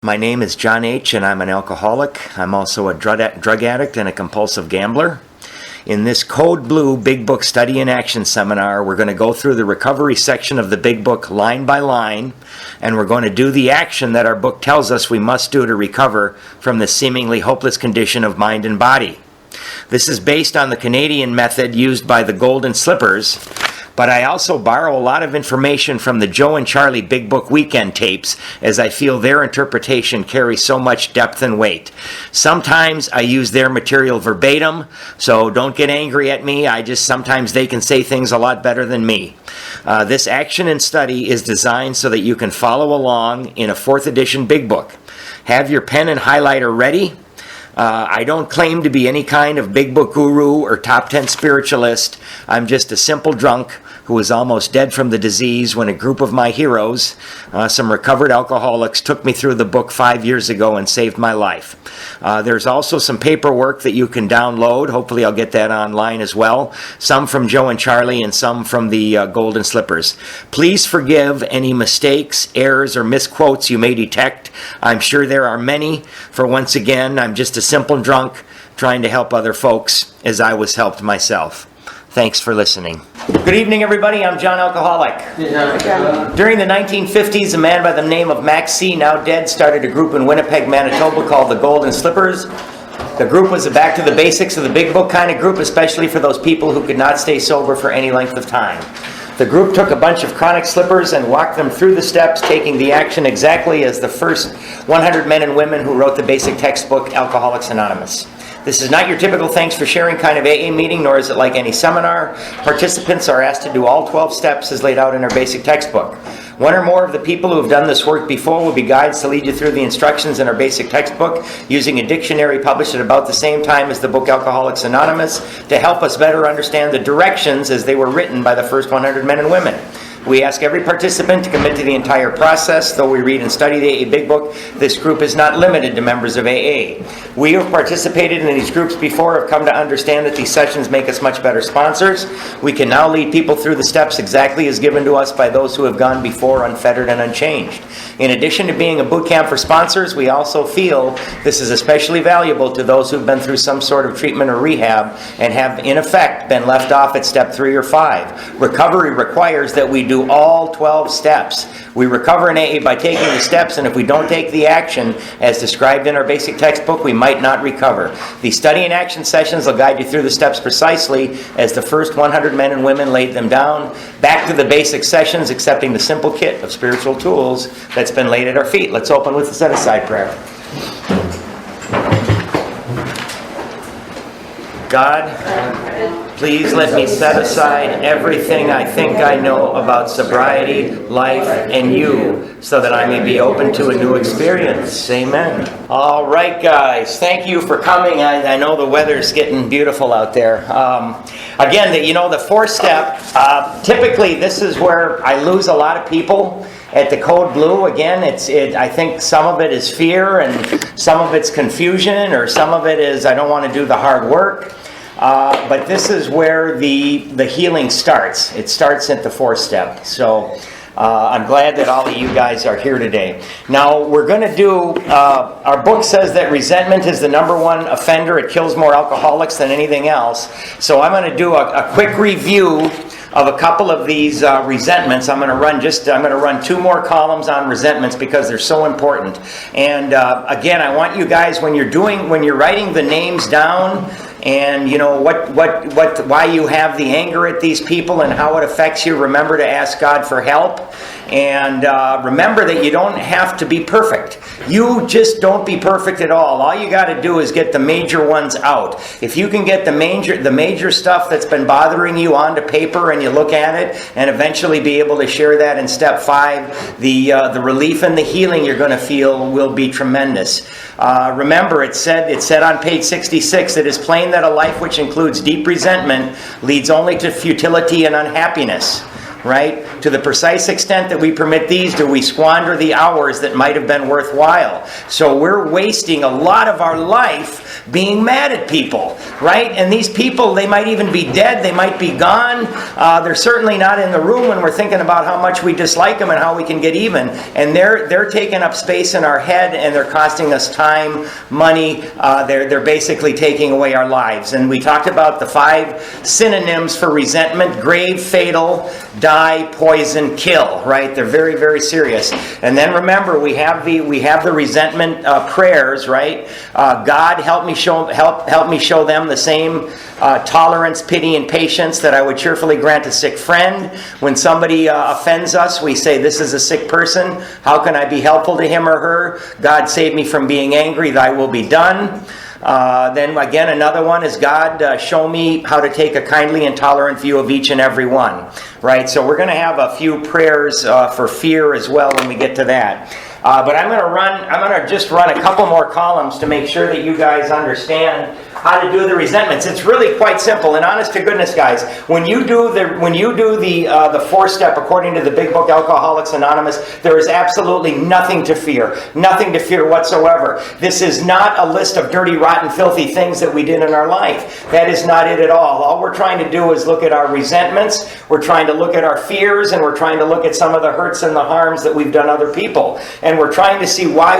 My name is John H., and I'm an alcoholic. I'm also a drug addict and a compulsive gambler. In this Code Blue Big Book Study in Action seminar, we're going to go through the recovery section of the Big Book line by line, and we're going to do the action that our book tells us we must do to recover from the seemingly hopeless condition of mind and body. This is based on the Canadian method used by the Golden Slippers, but I also borrow a lot of information from the Joe and Charlie Big Book Weekend tapes, as I feel their interpretation carries so much depth and weight. Sometimes I use their material verbatim, so don't get angry at me. Sometimes they can say things a lot better than me. This action and study is designed so that you can follow along in a 4th edition Big Book. Have your pen and highlighter ready. I don't claim to be any kind of Big Book guru or top 10 spiritualist. I'm just a simple drunk who was almost dead from the disease when a group of my heroes, some recovered alcoholics, took me through the book 5 years ago and saved my life. There's also some paperwork that you can download. Hopefully I'll get that online as well. Some from Joe and Charlie and some from the Golden Slippers. Please forgive any mistakes, errors, or misquotes you may detect. I'm sure there are many, for once again, I'm just a simple drunk trying to help other folks as I was helped myself. Thanks for listening. Good evening, everybody. I'm John Alcoholic. During the 1950s, a man by the name of Max C., now dead, started a group in Winnipeg, Manitoba called the Golden Slippers. The group was a back to the basics of the Big Book kind of group, especially for those people who could not stay sober for any length of time. The group took a bunch of chronic slippers and walked them through the steps, taking the action exactly as the first 100 men and women who wrote the basic textbook, Alcoholics Anonymous. This is not your typical thanks for sharing kind of AA meeting, nor is it like any seminar. Participants are asked to do all 12 steps as laid out in our basic textbook. One or more of the people who have done this work before will be guides to lead you through the instructions in our basic textbook, using a dictionary published at about the same time as the book Alcoholics Anonymous, to help us better understand the directions as they were written by the first 100 men and women. We ask every participant to commit to the entire process. Though we read and study the AA Big Book, this group is not limited to members of AA. We who have participated in these groups before have come to understand that these sessions make us much better sponsors. We can now lead people through the steps exactly as given to us by those who have gone before, unfettered and unchanged. In addition to being a boot camp for sponsors, we also feel this is especially valuable to those who've been through some sort of treatment or rehab and have, in effect, been left off at step 3 or 5. Recovery requires that we do all 12 steps. We recover in AA by taking the steps, and if we don't take the action as described in our basic textbook, we might not recover. The study and action sessions will guide you through the steps precisely as the first 100 men and women laid them down. Back to the basic sessions, accepting the simple kit of spiritual tools that's been laid at our feet. Let's open with the set-aside prayer. God, please let me set aside everything I think I know about sobriety, life, and you, so that I may be open to a new experience. Amen. All right, guys. Thank you for coming. I know the weather's getting beautiful out there. Again, the 4th step, typically this is where I lose a lot of people. At the Code Blue, again, I think some of it is fear, and some of it's confusion, or some of it is I don't want to do the hard work. But this is where the healing starts. It starts at the 4th step. So I'm glad that all of you guys are here today. Now, we're going to do, our book says that resentment is the number 1 offender. It kills more alcoholics than anything else. So I'm going to do a quick review of a couple of these resentments. I'm going to run 2 more columns on resentments because they're so important. And again, I want you guys, when you're writing the names down, and why you have the anger at these people and how it affects you, remember to ask God for help. And remember that you don't have to be perfect. You just don't be perfect at all. All you got to do is get the major ones out. If you can get the major stuff that's been bothering you onto paper, and you look at it, and eventually be able to share that in step 5, the relief and the healing you're going to feel will be tremendous. Remember, it said on page 66, it is plain that a life which includes deep resentment leads only to futility and unhappiness. right? To the precise extent that we permit these, do we squander the hours that might have been worthwhile. So we're wasting a lot of our life being mad at people, right? And these people, they might even be dead, they might be gone, they're certainly not in the room when we're thinking about how much we dislike them and how we can get even. And they're taking up space in our head, and they're costing us time, money, they're basically taking away our lives. And we talked about the 5 synonyms for resentment: grave, fatal, die, poison, kill, right? They're very, very serious. And then remember, we have the resentment prayers, right? God, help me show them the same tolerance, pity, and patience that I would cheerfully grant a sick friend. When somebody offends us, we say, this is a sick person. How can I be helpful to him or her? God, save me from being angry. Thy will be done. Then again, another one is, God, show me how to take a kindly and tolerant view of each and every one. Right? So we're going to have a few prayers for fear as well when we get to that. But I'm going to just run a couple more columns to make sure that you guys understand how to do the resentments. It's really quite simple. And honest to goodness, guys, when you do the 4-step according to the Big Book, Alcoholics Anonymous, there is absolutely nothing to fear. Nothing to fear whatsoever. This is not a list of dirty, rotten, filthy things that we did in our life. That is not it at all. All we're trying to do is look at our resentments. We're trying to look at our fears, and we're trying to look at some of the hurts and the harms that we've done other people. And we're trying to see why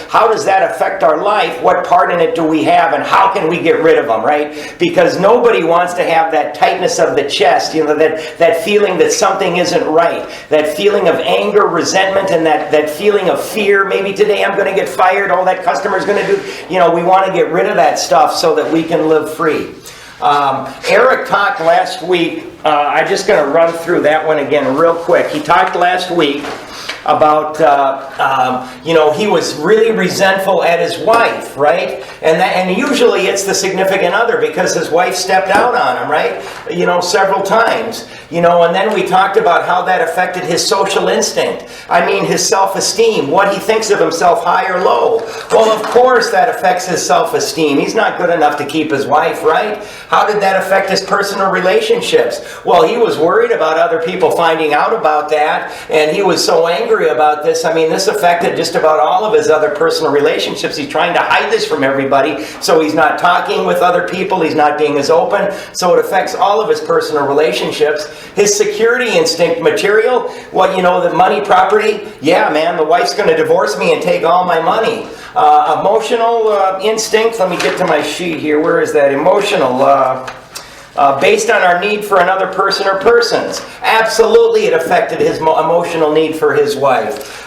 how does that affect our life? What part in it do we have, and how can we get rid of them, right? Because nobody wants to have that tightness of the chest, that feeling that something isn't right, that feeling of anger, resentment, and that feeling of fear. Maybe today I'm going to get fired, all that customer's going to do. We want to get rid of that stuff so that we can live free. Eric talked last week, I'm just going to run through that one again real quick. He talked last week about, he was really resentful at his wife, right? And usually it's the significant other, because his wife stepped out on him, right? Several times. And then we talked about how that affected his social instinct. His self-esteem, what he thinks of himself, high or low. Well, of course that affects his self-esteem. He's not good enough to keep his wife, right? How did that affect his personal relationships? Well, he was worried about other people finding out about that, and he was so angry about this. This affected just about all of his other personal relationships. He's trying to hide this from everybody, so he's not talking with other people, he's not being as open, so it affects all of his personal relationships. His security instinct, material, the money, property, yeah, man, the wife's going to divorce me and take all my money. Emotional instinct, let me get to my sheet here, where is that? Emotional, based on our need for another person or persons. Absolutely it affected his emotional need for his wife.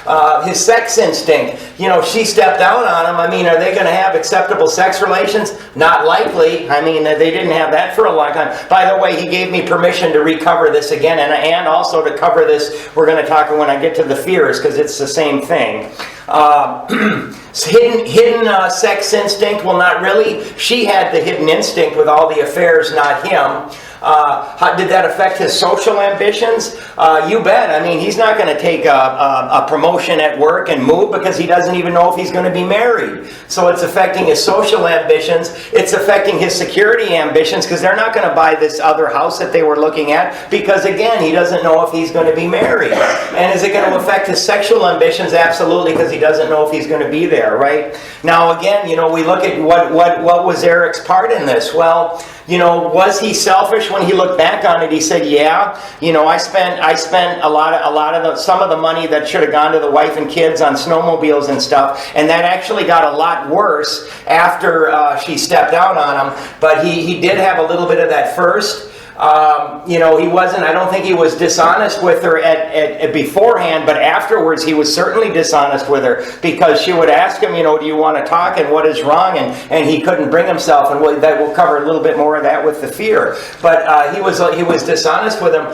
His sex instinct, she stepped out on him. Are they going to have acceptable sex relations? Not likely. They didn't have that for a long time. By the way, he gave me permission to recover this again, and also to cover this, we're going to talk when I get to the fears, because it's the same thing. Hidden sex instinct, well, not really. She had the hidden instinct with all the affairs, not him. How did that affect his social ambitions? You bet. He's not going to take a promotion at work and move, because he doesn't even know if he's going to be married. So it's affecting his social ambitions. It's affecting his security ambitions, because they're not going to buy this other house that they were looking at, because again, he doesn't know if he's going to be married. And is it going to affect his sexual ambitions? Absolutely, because he doesn't know if he's going to be there, right? Now again, we look at what was Eric's part in this. Well, was he selfish when he looked back on it? He said, yeah, I spent some of the money that should have gone to the wife and kids on snowmobiles and stuff, and that actually got a lot worse after she stepped out on him, but he did have a little bit of that first. I don't think he was dishonest with her at beforehand, but afterwards he was certainly dishonest with her, because she would ask him, do you want to talk, and what is wrong, and he couldn't bring himself, and we'll cover a little bit more of that with the fear. But he was dishonest with him.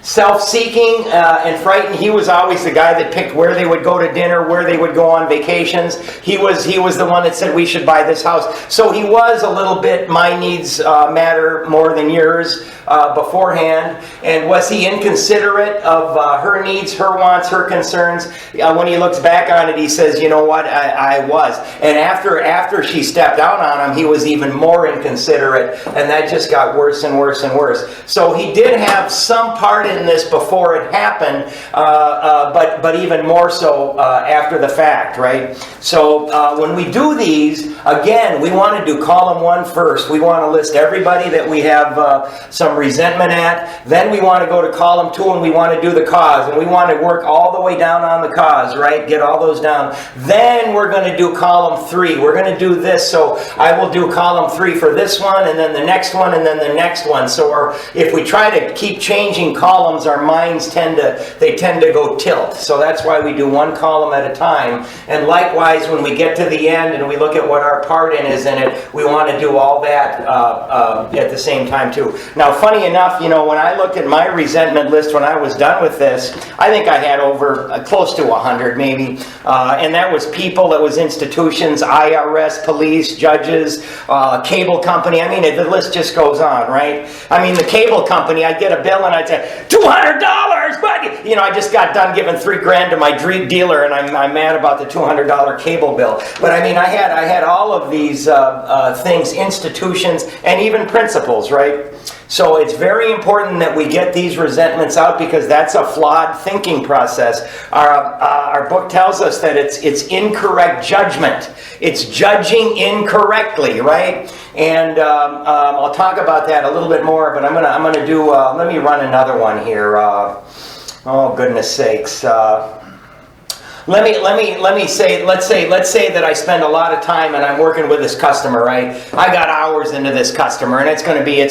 Self-seeking and frightened. He was always the guy that picked where they would go to dinner, where they would go on vacations. He was the one that said we should buy this house. So he was a little bit, my needs matter more more than yours beforehand? And was he inconsiderate of her needs, her wants, her concerns? When he looks back on it, he says, you know what, I was. And after she stepped out on him, he was even more inconsiderate, and that just got worse and worse and worse. So he did have some part in this before it happened, but even more so after the fact, right? So when we do these, again, we want to do column 1 first. We want to list everybody that we have some resentment at. Then we want to go to column 2 and we want to do the cause. And we want to work all the way down on the cause, right? Get all those down. Then we're going to do column 3. We're going to do this. So I will do column 3 for this one, and then the next one, and then the next one. So if we try to keep changing columns, our minds tend to go tilt. So that's why we do one column at a time. And likewise, when we get to the end and we look at what our part is in it, we want to do all that at the same time too. Now, funny enough, when I looked at my resentment list when I was done with this, I think I had over close to 100 maybe. And that was people, that was institutions, IRS, police, judges, cable company. I mean, the list just goes on, right? I mean, the cable company, I'd get a bill and I'd say, $200, but I just got done giving $3,000 to my dealer, and I'm mad about the $200 cable bill. But I mean, I had all of these things, institutions, and even principles, right? So it's very important that we get these resentments out, because that's a flawed thinking process. Our book tells us that it's incorrect judgment. It's judging incorrectly, right? And I'll talk about that a little bit more. But I'm gonna do. Let me run another one here. Oh goodness sakes. Let's say that I spend a lot of time and I'm working with this customer, right? I got hours into this customer, and it's going to be a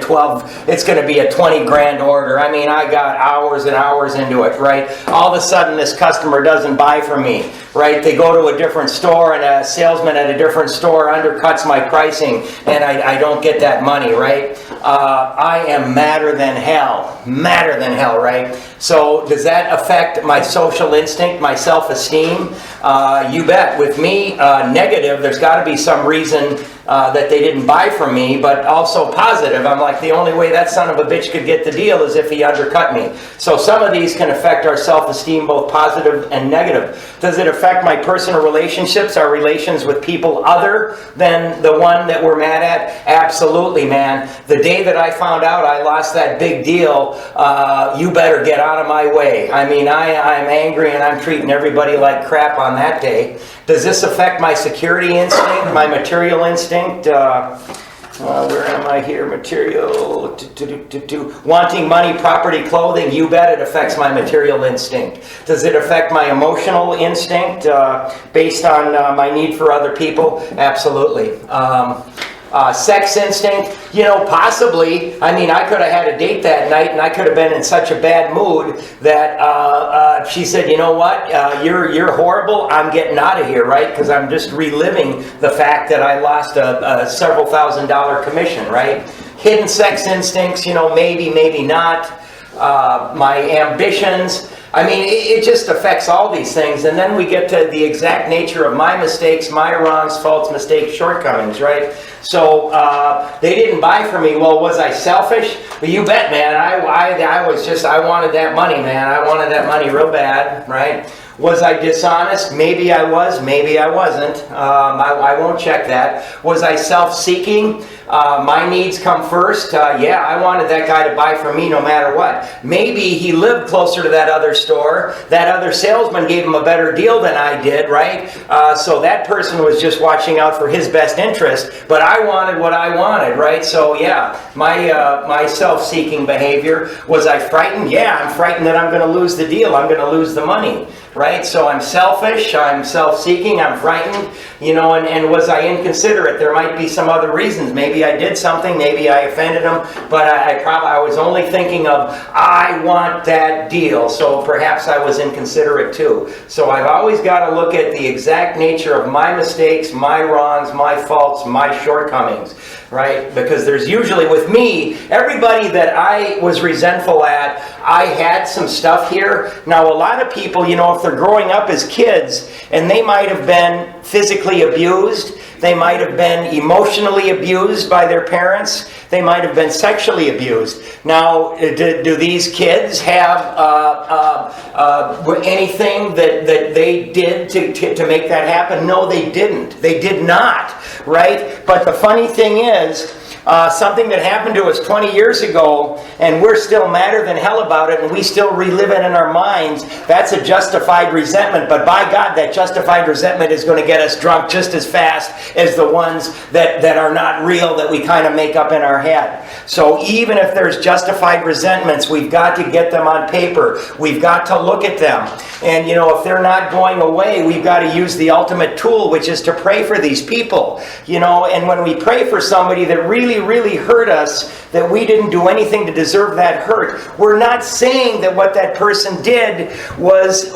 $20,000 order. I mean, I got hours and hours into it, right? All of a sudden, this customer doesn't buy from me, right? They go to a different store, and a salesman at a different store undercuts my pricing, and I don't get that money, right? I am madder than hell, right? So does that affect my social instinct, my self-esteem? You bet. With me, negative, there's got to be some reason that they didn't buy from me, but also positive. I'm like, the only way that son of a bitch could get the deal is if he undercut me. So some of these can affect our self-esteem, both positive and negative. Does it affect my personal relationships, our relations with people other than the one that we're mad at? Absolutely, man. The day that I found out I lost that big deal, you better get out of my way. I mean, I'm angry and I'm treating everybody like crap on that day. Does this affect my security instinct, my material instinct? Where am I here? Material. Wanting money, property, clothing. You bet it affects my material instinct. Does it affect my emotional instinct based on my need for other people? Absolutely. Sex instinct, possibly. I mean, I could have had a date that night, and I could have been in such a bad mood that she said, you know what, you're horrible, I'm getting out of here, right? Because I'm just reliving the fact that I lost a several $1,000 commission, right? Hidden sex instincts, maybe, maybe not. My ambitions. I mean, it just affects all these things. And then we get to the exact nature of my mistakes, my wrongs, faults, mistakes, shortcomings, right? So they didn't buy from me. Well, was I selfish? Well, you bet, man. I wanted that money, man. I wanted that money real bad, right? Was I dishonest? Maybe I was, maybe I wasn't. I won't check that. Was I self-seeking? My needs come first. Yeah, I wanted that guy to buy from me no matter what. Maybe he lived closer to that other store. That other salesman gave him a better deal than I did, right? So that person was just watching out for his best interest, but I wanted what I wanted, right? So yeah, my self-seeking behavior. Was I frightened? Yeah, I'm frightened that I'm going to lose the deal. I'm going to lose the money. Right? So I'm selfish, I'm self-seeking, I'm frightened, and was I inconsiderate? There might be some other reasons. Maybe I did something, maybe I offended them, but I was only thinking of, I want that deal, so perhaps I was inconsiderate too. So I've always got to look at the exact nature of my mistakes, my wrongs, my faults, my shortcomings, right? Because there's usually, with me, everybody that I was resentful at, I had some stuff here. Now, a lot of people, if they're growing up as kids, and they might have been physically abused, they might have been emotionally abused by their parents, they might have been sexually abused. Now, do these kids have anything that they did to make that happen? No, they didn't. They did not, right? But the funny thing is, something that happened to us 20 years ago, and we're still madder than hell about it, and we still relive it in our minds, that's a justified resentment. But by God, that justified resentment is going to get us drunk just as fast as the ones that are not real, that we kind of make up in our head. So even if there's justified resentments, we've got to get them on paper. We've got to look at them. And, if they're not going away, we've got to use the ultimate tool, which is to pray for these people. And when we pray for somebody that really hurt us, that we didn't do anything to deserve that hurt, we're not saying that what that person did was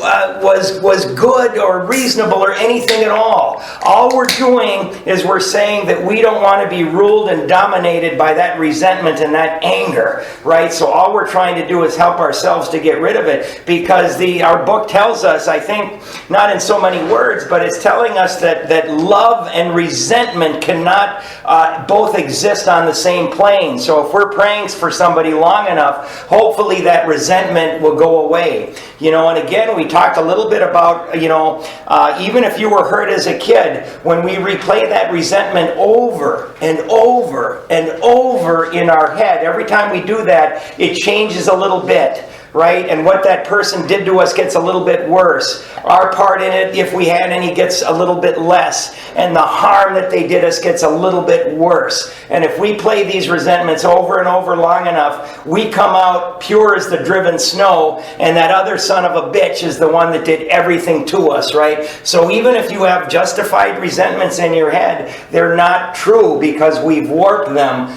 good or reasonable or anything at all. All we're doing is we're saying that we don't want to be ruled and dominated by that resentment and that anger, right? So all we're trying to do is help ourselves to get rid of it, because our book tells us, I think, not in so many words, but it's telling us that love and resentment cannot both exist on the same plane. So if we're praying for somebody long enough, hopefully that resentment will go away. And again, we talked a little bit about, even if you were hurt as a kid, when we replay that resentment over and over and over in our head, every time we do that, it changes a little bit. Right? And what that person did to us gets a little bit worse. Our part in it, if we had any, gets a little bit less. And the harm that they did us gets a little bit worse. And if we play these resentments over and over long enough, we come out pure as the driven snow, and that other son of a bitch is the one that did everything to us, right? So even if you have justified resentments in your head, they're not true, because we've warped them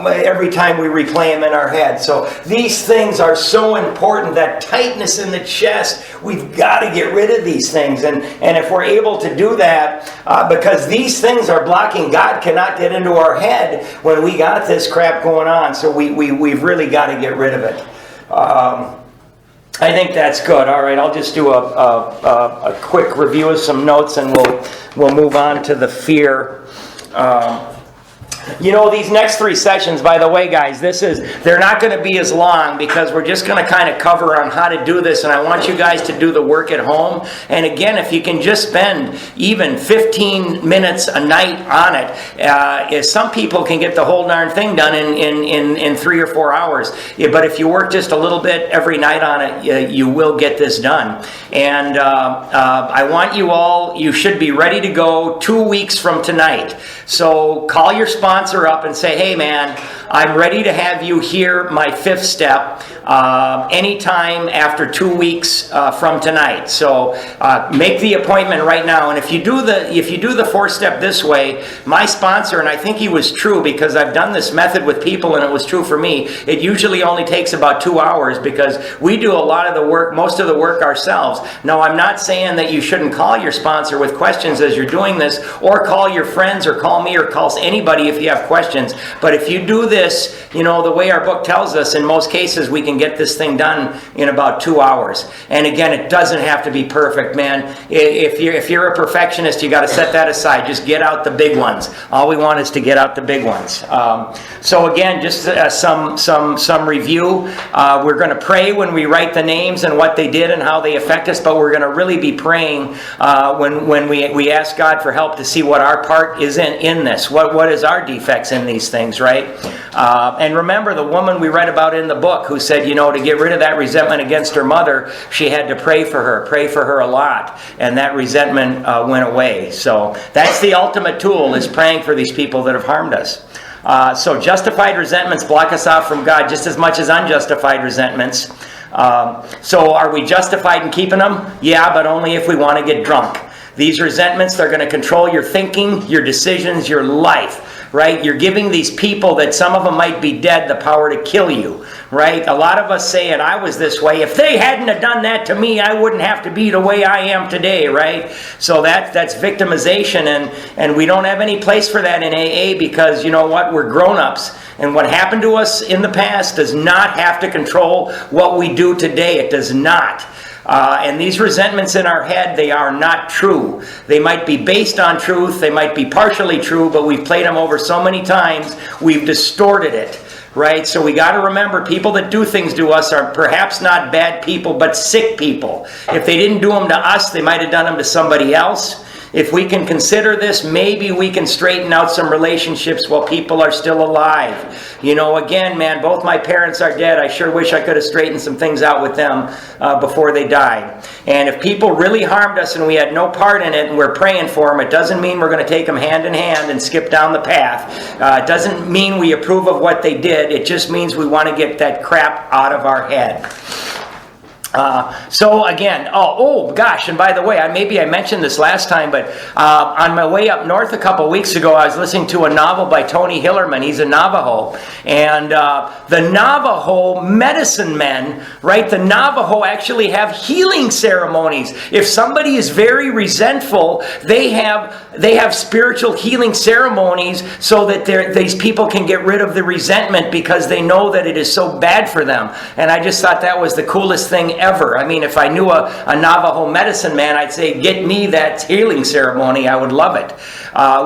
every time we replay them in our head. So these things are so important, that tightness in the chest, we've got to get rid of these things. And if we're able to do that, because these things are blocking, God cannot get into our head when we got this crap going on. So we've really got to get rid of it. I think that's good. All right, I'll just do a quick review of some notes, and we'll move on to the fear. These next 3 sessions, by the way, guys, they're not going to be as long, because we're just going to kind of cover on how to do this, and I want you guys to do the work at home. And again, if you can just spend even 15 minutes a night on it, some people can get the whole darn thing done in 3 or 4 hours. But if you work just a little bit every night on it, you will get this done. And I want you should be ready to go 2 weeks from tonight. So call your sponsor up and say, hey man, I'm ready to have you hear my 5th step anytime after 2 weeks from tonight. So make the appointment right now. And if you do the 4th step this way, my sponsor, and I think he was true, because I've done this method with people and it was true for me, it usually only takes about 2 hours, because we do a lot of the work, most of the work ourselves. Now, I'm not saying that you shouldn't call your sponsor with questions as you're doing this, or call your friends, or call me, or call anybody if you have questions. But if you do this, the way our book tells us, in most cases we can get this thing done in about 2 hours. And again, it doesn't have to be perfect, man. If you're a perfectionist, you got to set that aside. Just get out the big ones. All we want is to get out the big ones. So again, just some review. We're going to pray when we write the names and what they did and how they affect us, but we're going to really be praying when we ask God for help to see what our part is in this. What is our defects in these things, right? And remember the woman we read about in the book who said, to get rid of that resentment against her mother, she had to pray for her a lot, and that resentment went away. So that's the ultimate tool, is praying for these people that have harmed us. So justified resentments block us off from God just as much as unjustified resentments. So are we justified in keeping them? Yeah, but only if we want to get drunk. These resentments, they're going to control your thinking, your decisions, your life. right? You're giving these people that some of them might be dead the power to kill you, right? A lot of us say, and I was this way, if they hadn't have done that to me, I wouldn't have to be the way I am today, right? So that's victimization, and we don't have any place for that in AA, because you know what? We're grown-ups, and what happened to us in the past does not have to control what we do today. It does not. And these resentments in our head, they are not true. They might be based on truth, they might be partially true, but we've played them over so many times, we've distorted it, right? So we got to remember, people that do things to us are perhaps not bad people, but sick people. If they didn't do them to us, they might have done them to somebody else. If we can consider this, maybe we can straighten out some relationships while people are still alive. You know, again, man, both my parents are dead. I sure wish I could have straightened some things out with them before they died. And if people really harmed us and we had no part in it and we're praying for them, it doesn't mean we're going to take them hand in hand and skip down the path. It doesn't mean we approve of what they did. It just means we want to get that crap out of our head. So again, oh gosh, and by the way, maybe I mentioned this last time, but on my way up north a couple weeks ago, I was listening to a novel by Tony Hillerman. He's a Navajo, and the Navajo medicine men, right? The Navajo actually have healing ceremonies. If somebody is very resentful, they have spiritual healing ceremonies so that these people can get rid of the resentment, because they know that it is so bad for them. And I just thought that was the coolest thing ever. I mean, if I knew a Navajo medicine man, I'd say, get me that healing ceremony. I would love it.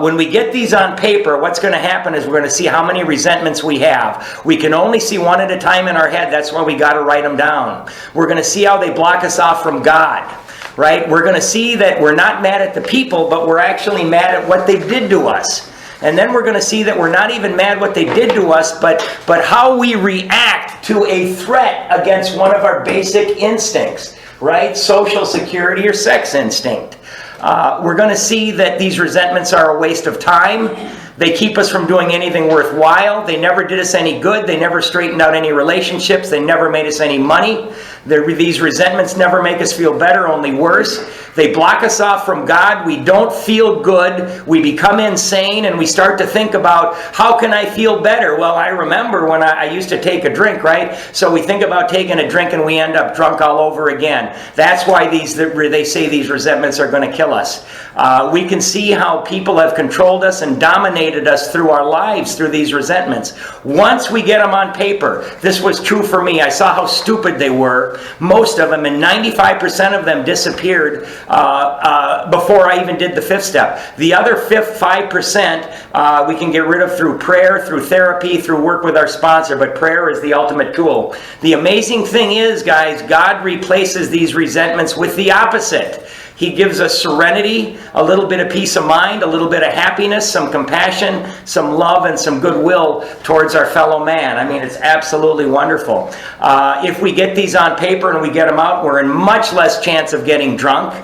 When we get these on paper, what's going to happen is we're going to see how many resentments we have. We can only see one at a time in our head. That's why we got to write them down. We're going to see how they block us off from God. Right? We're going to see that we're not mad at the people, but we're actually mad at what they did to us. And then we're going to see that we're not even mad what they did to us, but how we react to a threat against one of our basic instincts, right? Social security or sex instinct. We're going to see that these resentments are a waste of time. They keep us from doing anything worthwhile. They never did us any good. They never straightened out any relationships. They never made us any money. These resentments never make us feel better, only worse. They block us off from God. We don't feel good. We become insane, and we start to think about, how can I feel better? Well, I remember when I used to take a drink, right? So we think about taking a drink and we end up drunk all over again. That's why they say these resentments are going to kill us. We can see how people have controlled us and dominated us through our lives through these resentments. Once we get them on paper, this was true for me. I saw how stupid they were. Most of them, and 95% of them disappeared before I even did the fifth step. The other 5% we can get rid of through prayer, through therapy, through work with our sponsor, but prayer is the ultimate tool. The amazing thing is, guys, God replaces these resentments with the opposite. He gives us serenity, a little bit of peace of mind, a little bit of happiness, some compassion, some love, and some goodwill towards our fellow man. I mean, it's absolutely wonderful. If we get these on paper and we get them out, we're in much less chance of getting drunk,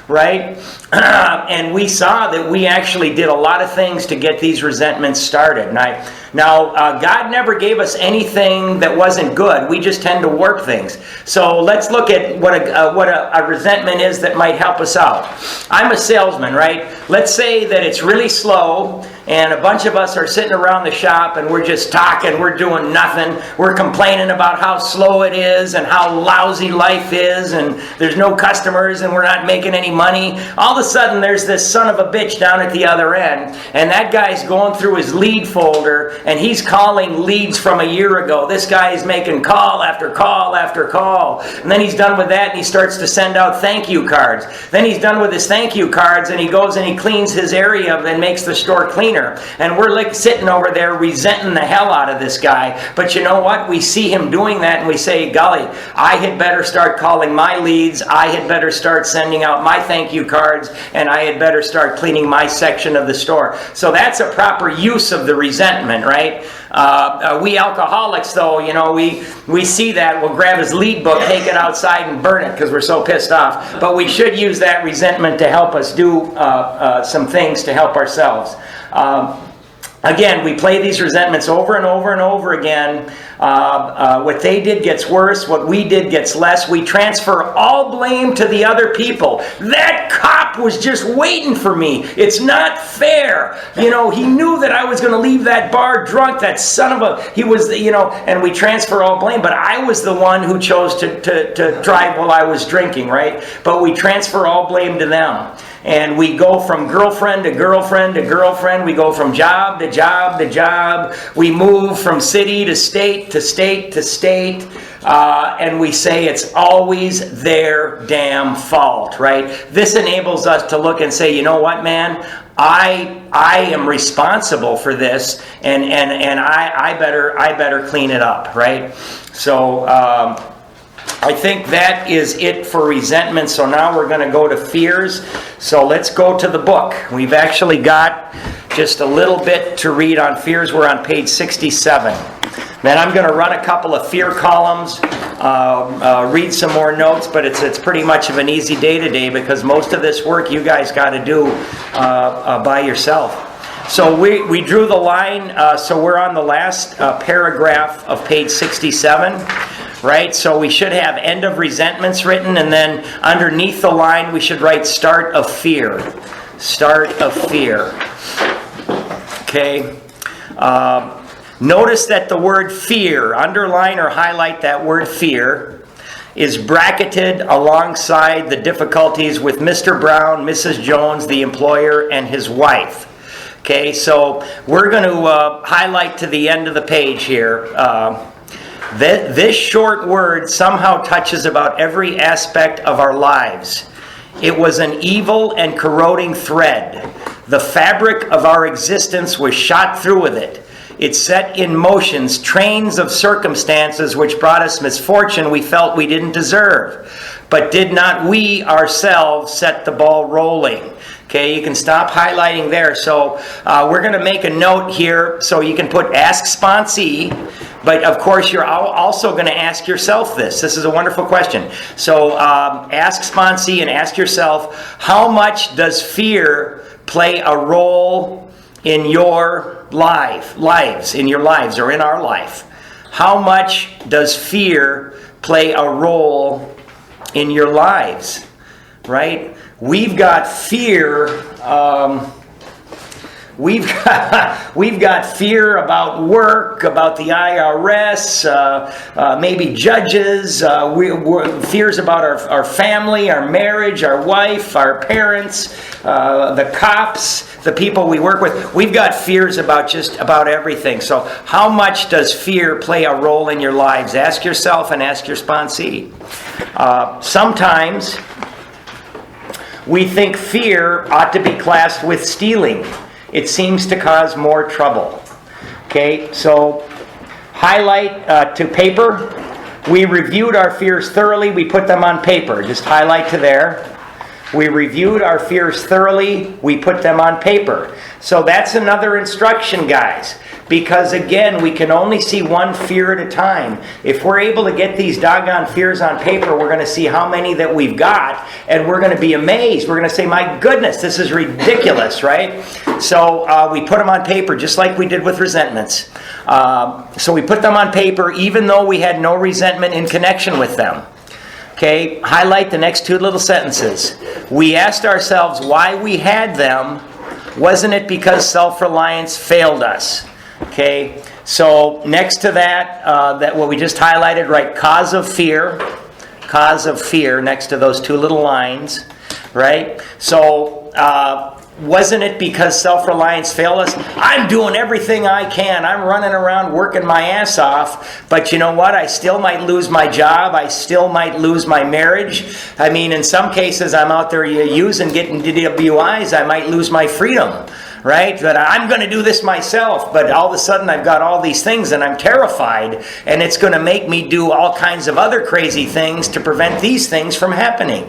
right? And we saw that we actually did a lot of things to get these resentments started. Now, God never gave us anything that wasn't good. We just tend to warp things. So let's look at what a resentment is that might help us out. I'm a salesman, right? Let's say that it's really slow, and a bunch of us are sitting around the shop, and we're just talking, we're doing nothing. We're complaining about how slow it is and how lousy life is, and there's no customers, and we're not making any money. All of a sudden, there's this son of a bitch down at the other end, and that guy's going through his lead folder, and he's calling leads from a year ago. This guy is making call after call after call. And then he's done with that, and he starts to send out thank you cards. Then he's done with his thank you cards, and he goes and he cleans his area and makes the store cleaner. And we're like sitting over there resenting the hell out of this guy. But you know what? We see him doing that, and we say, golly, I had better start calling my leads. I had better start sending out my thank you cards, and I had better start cleaning my section of the store. So that's a proper use of the resentment, right? We alcoholics, though, you know, we see that. We'll grab his lead book, take it outside, and burn it because we're so pissed off. But we should use that resentment to help us do some things to help ourselves. Again, we play these resentments over and over and over again. What they did gets worse. What we did gets less. We transfer all blame to the other people. That cop was just waiting for me. It's not fair. You know, he knew that I was going to leave that bar drunk. That son of a... He was, you know, and we transfer all blame. But I was the one who chose to drive while I was drinking, right? But we transfer all blame to them. And we go from girlfriend to girlfriend to girlfriend. We go from job to job to job. We move from city to state to state to state. And we say it's always their damn fault, right? This enables us to look and say, you know what, man? I am responsible for this, and I better clean it up, right? So I think that is it for resentment. So now we're going to go to fears. So let's go to the book. We've actually got just a little bit to read on fears. We're on page 67. Then I'm going to run a couple of fear columns, read some more notes, but it's pretty much of an easy day today because most of this work you guys got to do by yourself. So we drew the line, so we're on the last paragraph of page 67. Right? So we should have end of resentments written, and then underneath the line we should write start of fear. Start of fear. Okay? Notice that the word fear, underline or highlight that word fear, is bracketed alongside the difficulties with Mr. Brown, Mrs. Jones, the employer, and his wife. Okay, so we're going to highlight to the end of the page here. This short word somehow touches about every aspect of our lives. It was an evil and corroding thread. The fabric of our existence was shot through with it. It set in motions trains of circumstances which brought us misfortune we felt we didn't deserve. But did not we ourselves set the ball rolling? Okay, you can stop highlighting there. So we're going to make a note here so you can put ask sponsee. But of course, you're also going to ask yourself this. This is a wonderful question. So ask sponsee and ask yourself, how much does fear play a role in your lives, in your lives, or in our life? How much does fear play a role in your lives? Right? We've got fear. We've got fear about work, about the IRS, maybe judges. Fears about our family, our marriage, our wife, our parents, the cops, the people we work with. We've got fears about just about everything. So how much does fear play a role in your lives? Ask yourself and ask your sponsee. Sometimes we think fear ought to be classed with stealing. It seems to cause more trouble. Okay, so highlight to paper. We reviewed our fears thoroughly. We put them on paper. Just highlight to there. We reviewed our fears thoroughly. We put them on paper. So that's another instruction, guys. Because again, we can only see one fear at a time. If we're able to get these doggone fears on paper, we're going to see how many that we've got, and we're going to be amazed. We're going to say, my goodness, this is ridiculous, right? So we put them on paper, just like we did with resentments. So we put them on paper, even though we had no resentment in connection with them. Okay, highlight the next two little sentences. We asked ourselves why we had them. Wasn't it because self-reliance failed us? Okay, so next to that, that what we just highlighted, right? Cause of fear, next to those two little lines, right? So wasn't it because self-reliance failed us? I'm doing everything I can. I'm running around working my ass off. But you know what? I still might lose my job. I still might lose my marriage. I mean, in some cases, I'm out there using, getting DWIs. I might lose my freedom. Right? That I'm going to do this myself, but all of a sudden I've got all these things and I'm terrified, and it's going to make me do all kinds of other crazy things to prevent these things from happening.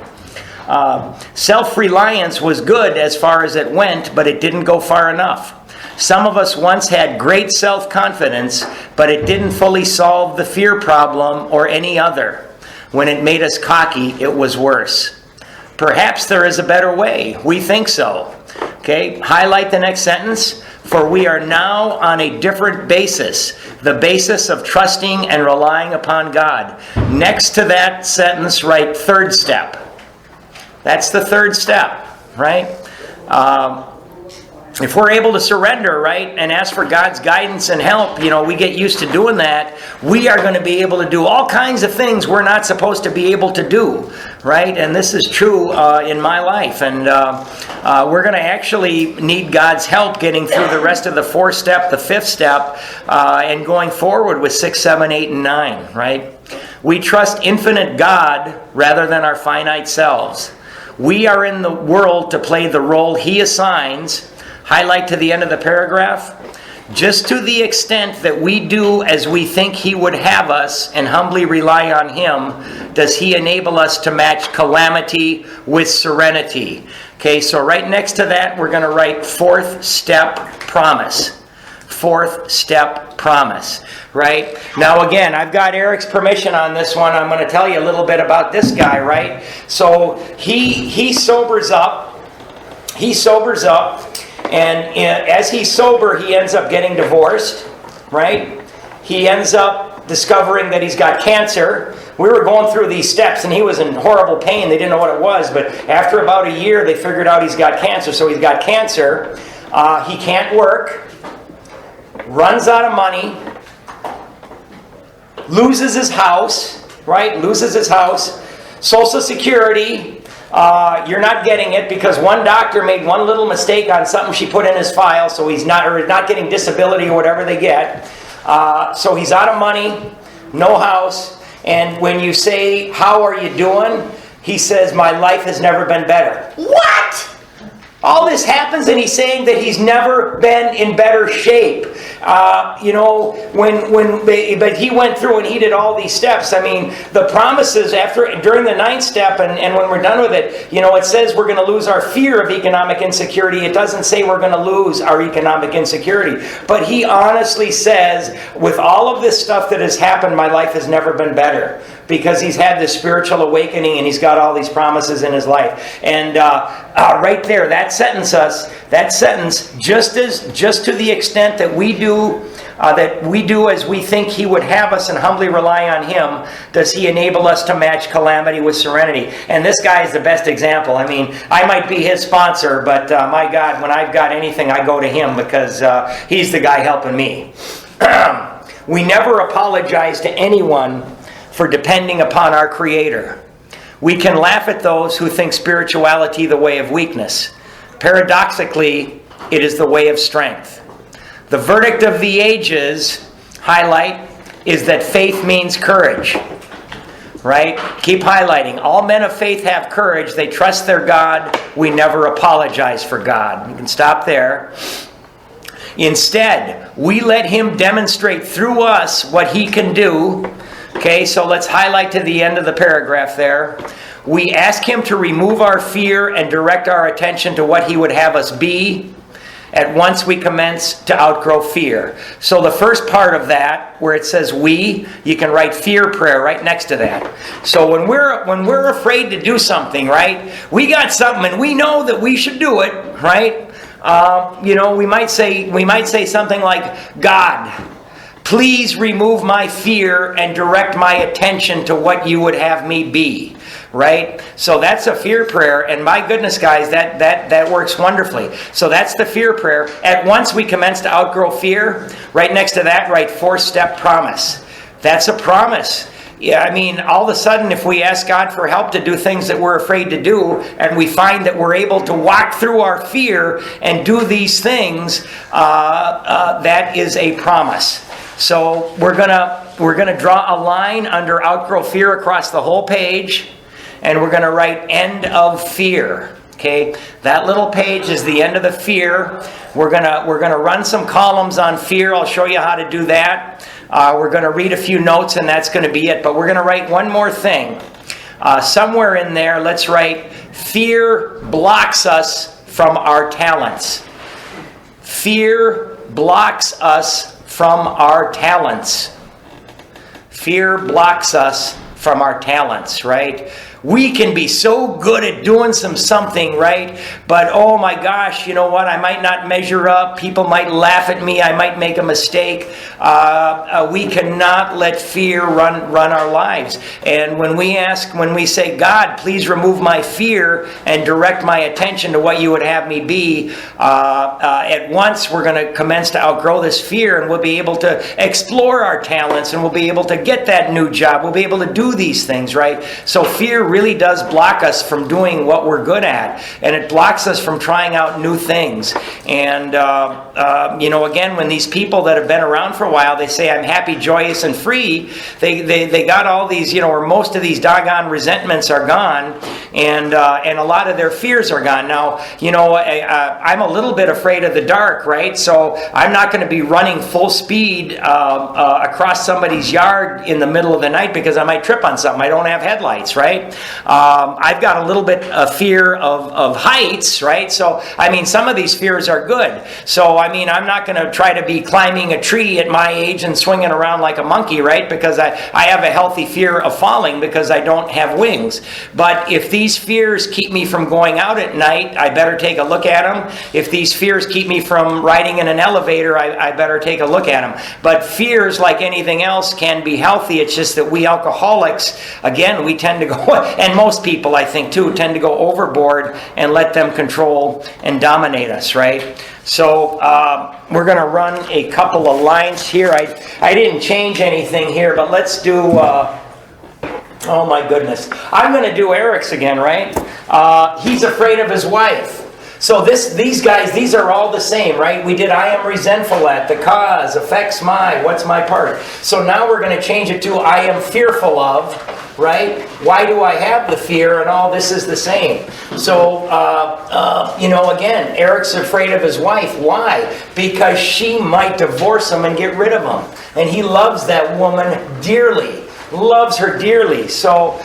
Self-reliance was good as far as it went, but it didn't go far enough. Some of us once had great self-confidence, but it didn't fully solve the fear problem or any other. When it made us cocky, it was worse. Perhaps there is a better way. We think so. Okay, highlight the next sentence. For we are now on a different basis, the basis of trusting and relying upon God. Next to that sentence, write third step. That's the third step, right? If we're able to surrender, right, and ask for God's guidance and help, we get used to doing that, we are going to be able to do all kinds of things we're not supposed to be able to do, right? And this is true in my life. And we're going to actually need God's help getting through the rest of the fourth step, the fifth step, and going forward with 6, 7, 8, and 9, right? We trust infinite God rather than our finite selves. We are in the world to play the role He assigns. Highlight to the end of the paragraph. Just to the extent that we do as we think He would have us and humbly rely on Him, does He enable us to match calamity with serenity. Okay, so right next to that, we're going to write fourth step promise. Fourth step promise. Right? Now again, I've got Eric's permission on this one. I'm going to tell you a little bit about this guy, right? So he sobers up. He sobers up. And as he's sober, he ends up getting divorced, right? He ends up discovering that he's got cancer. We were going through these steps, and he was in horrible pain. They didn't know what it was, but after about a year, they figured out he's got cancer. So he's got cancer. He can't work. Runs out of money. Loses his house, right? Loses his house. Social Security. You're not getting it because one doctor made one little mistake on something she put in his file, so he's not getting disability or whatever they get. So he's out of money, no house, and when you say, "How are you doing?" he says, "My life has never been better." What? All this happens, and he's saying that he's never been in better shape. But he went through and he did all these steps. I mean, the promises during the ninth step, and when we're done with it, it says we're going to lose our fear of economic insecurity. It doesn't say we're going to lose our economic insecurity. But he honestly says, with all of this stuff that has happened, my life has never been better. Because he's had this spiritual awakening and he's got all these promises in his life. And right there, that sentence, just to the extent that we do as we think He would have us and humbly rely on Him, does He enable us to match calamity with serenity. And this guy is the best example. I mean, I might be his sponsor, but my God, when I've got anything, I go to him because he's the guy helping me. We never apologize to anyone for depending upon our Creator. We can laugh at those who think spirituality the way of weakness. Paradoxically, it is the way of strength. The verdict of the ages, highlight, is that faith means courage. Right? Keep highlighting. All men of faith have courage. They trust their God. We never apologize for God. You can stop there. Instead, we let Him demonstrate through us what He can do. Okay, so let's highlight to the end of the paragraph there. We ask Him to remove our fear and direct our attention to what He would have us be at once we commence to outgrow fear. So the first part of that, where it says we, you can write fear prayer right next to that. So when we're afraid to do something, right, we got something and we know that we should do it, right? We might say something like, God, please remove my fear and direct my attention to what you would have me be. Right? So that's a fear prayer. And my goodness, guys, that works wonderfully. So that's the fear prayer. At once we commence to outgrow fear. Right next to that, write four-step promise. That's a promise. Yeah, I mean, all of a sudden, if we ask God for help to do things that we're afraid to do, and we find that we're able to walk through our fear and do these things, that is a promise. So we're gonna draw a line under outgrow fear across the whole page, and we're gonna write end of fear. Okay, that little page is the end of the fear. We're gonna run some columns on fear. I'll show you how to do that. We're gonna read a few notes, and that's gonna be it. But we're gonna write one more thing. Somewhere in there, let's write fear blocks us from our talents. Fear blocks us from our talents. Fear blocks us from our talents, right? we can be so good at doing something, right? But oh my gosh, you know what? I might not measure up. People might laugh at me. I might make a mistake. We cannot let fear run our lives. And when we say, God, please remove my fear and direct my attention to what you would have me be, at once we're going to commence to outgrow this fear, and we'll be able to explore our talents, and we'll be able to get that new job. We'll be able to do these things, right? So fear really does block us from doing what we're good at, and it blocks us from trying out new things. And again, when these people that have been around for a while, they say, I'm happy, joyous, and free, they got all these, or most of these doggone resentments are gone, and a lot of their fears are gone. Now, I'm a little bit afraid of the dark, right? So I'm not going to be running full speed across somebody's yard in the middle of the night because I might trip on something. I don't have headlights, right? I've got a little bit of fear of heights, right? So, some of these fears are good. So, I'm not going to try to be climbing a tree at my age and swinging around like a monkey, right? Because I have a healthy fear of falling because I don't have wings. But if these fears keep me from going out at night, I better take a look at them. If these fears keep me from riding in an elevator, I better take a look at them. But fears, like anything else, can be healthy. It's just that we alcoholics, again, we tend to go, and most people, I think, too, tend to go overboard and let them control and dominate us, right? So we're going to run a couple of lines here. I didn't change anything here, but let's do... oh my goodness. I'm going to do Eric's again, right? He's afraid of his wife. So these guys, these are all the same, right? We did I am resentful at, the cause, affects my, what's my part? So now we're going to change it to I am fearful of, right? Why do I have the fear? And all this is the same. So, again, Eric's afraid of his wife. Why? Because she might divorce him and get rid of him. And he loves that woman dearly. Loves her dearly. So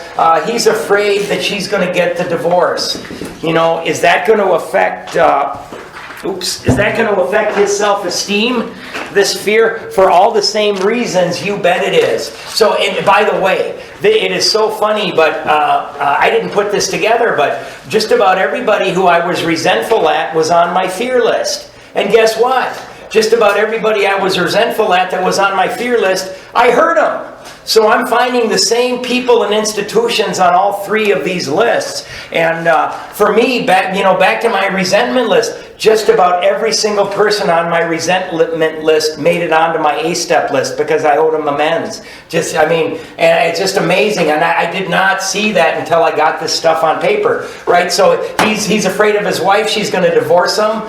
he's afraid that she's going to get the divorce. Is that going to affect... is that going to affect his self-esteem? This fear? For all the same reasons, you bet it is. So, and by the way, it is so funny, but I didn't put this together, but just about everybody who I was resentful at was on my fear list. And guess what? Just about everybody I was resentful at that was on my fear list, I hurt them. So I'm finding the same people and institutions on all three of these lists. And for me, back to my resentment list, just about every single person on my resentment list made it onto my A-step list because I owed them amends. And it's just amazing. And I did not see that until I got this stuff on paper, right? So he's afraid of his wife. She's going to divorce him.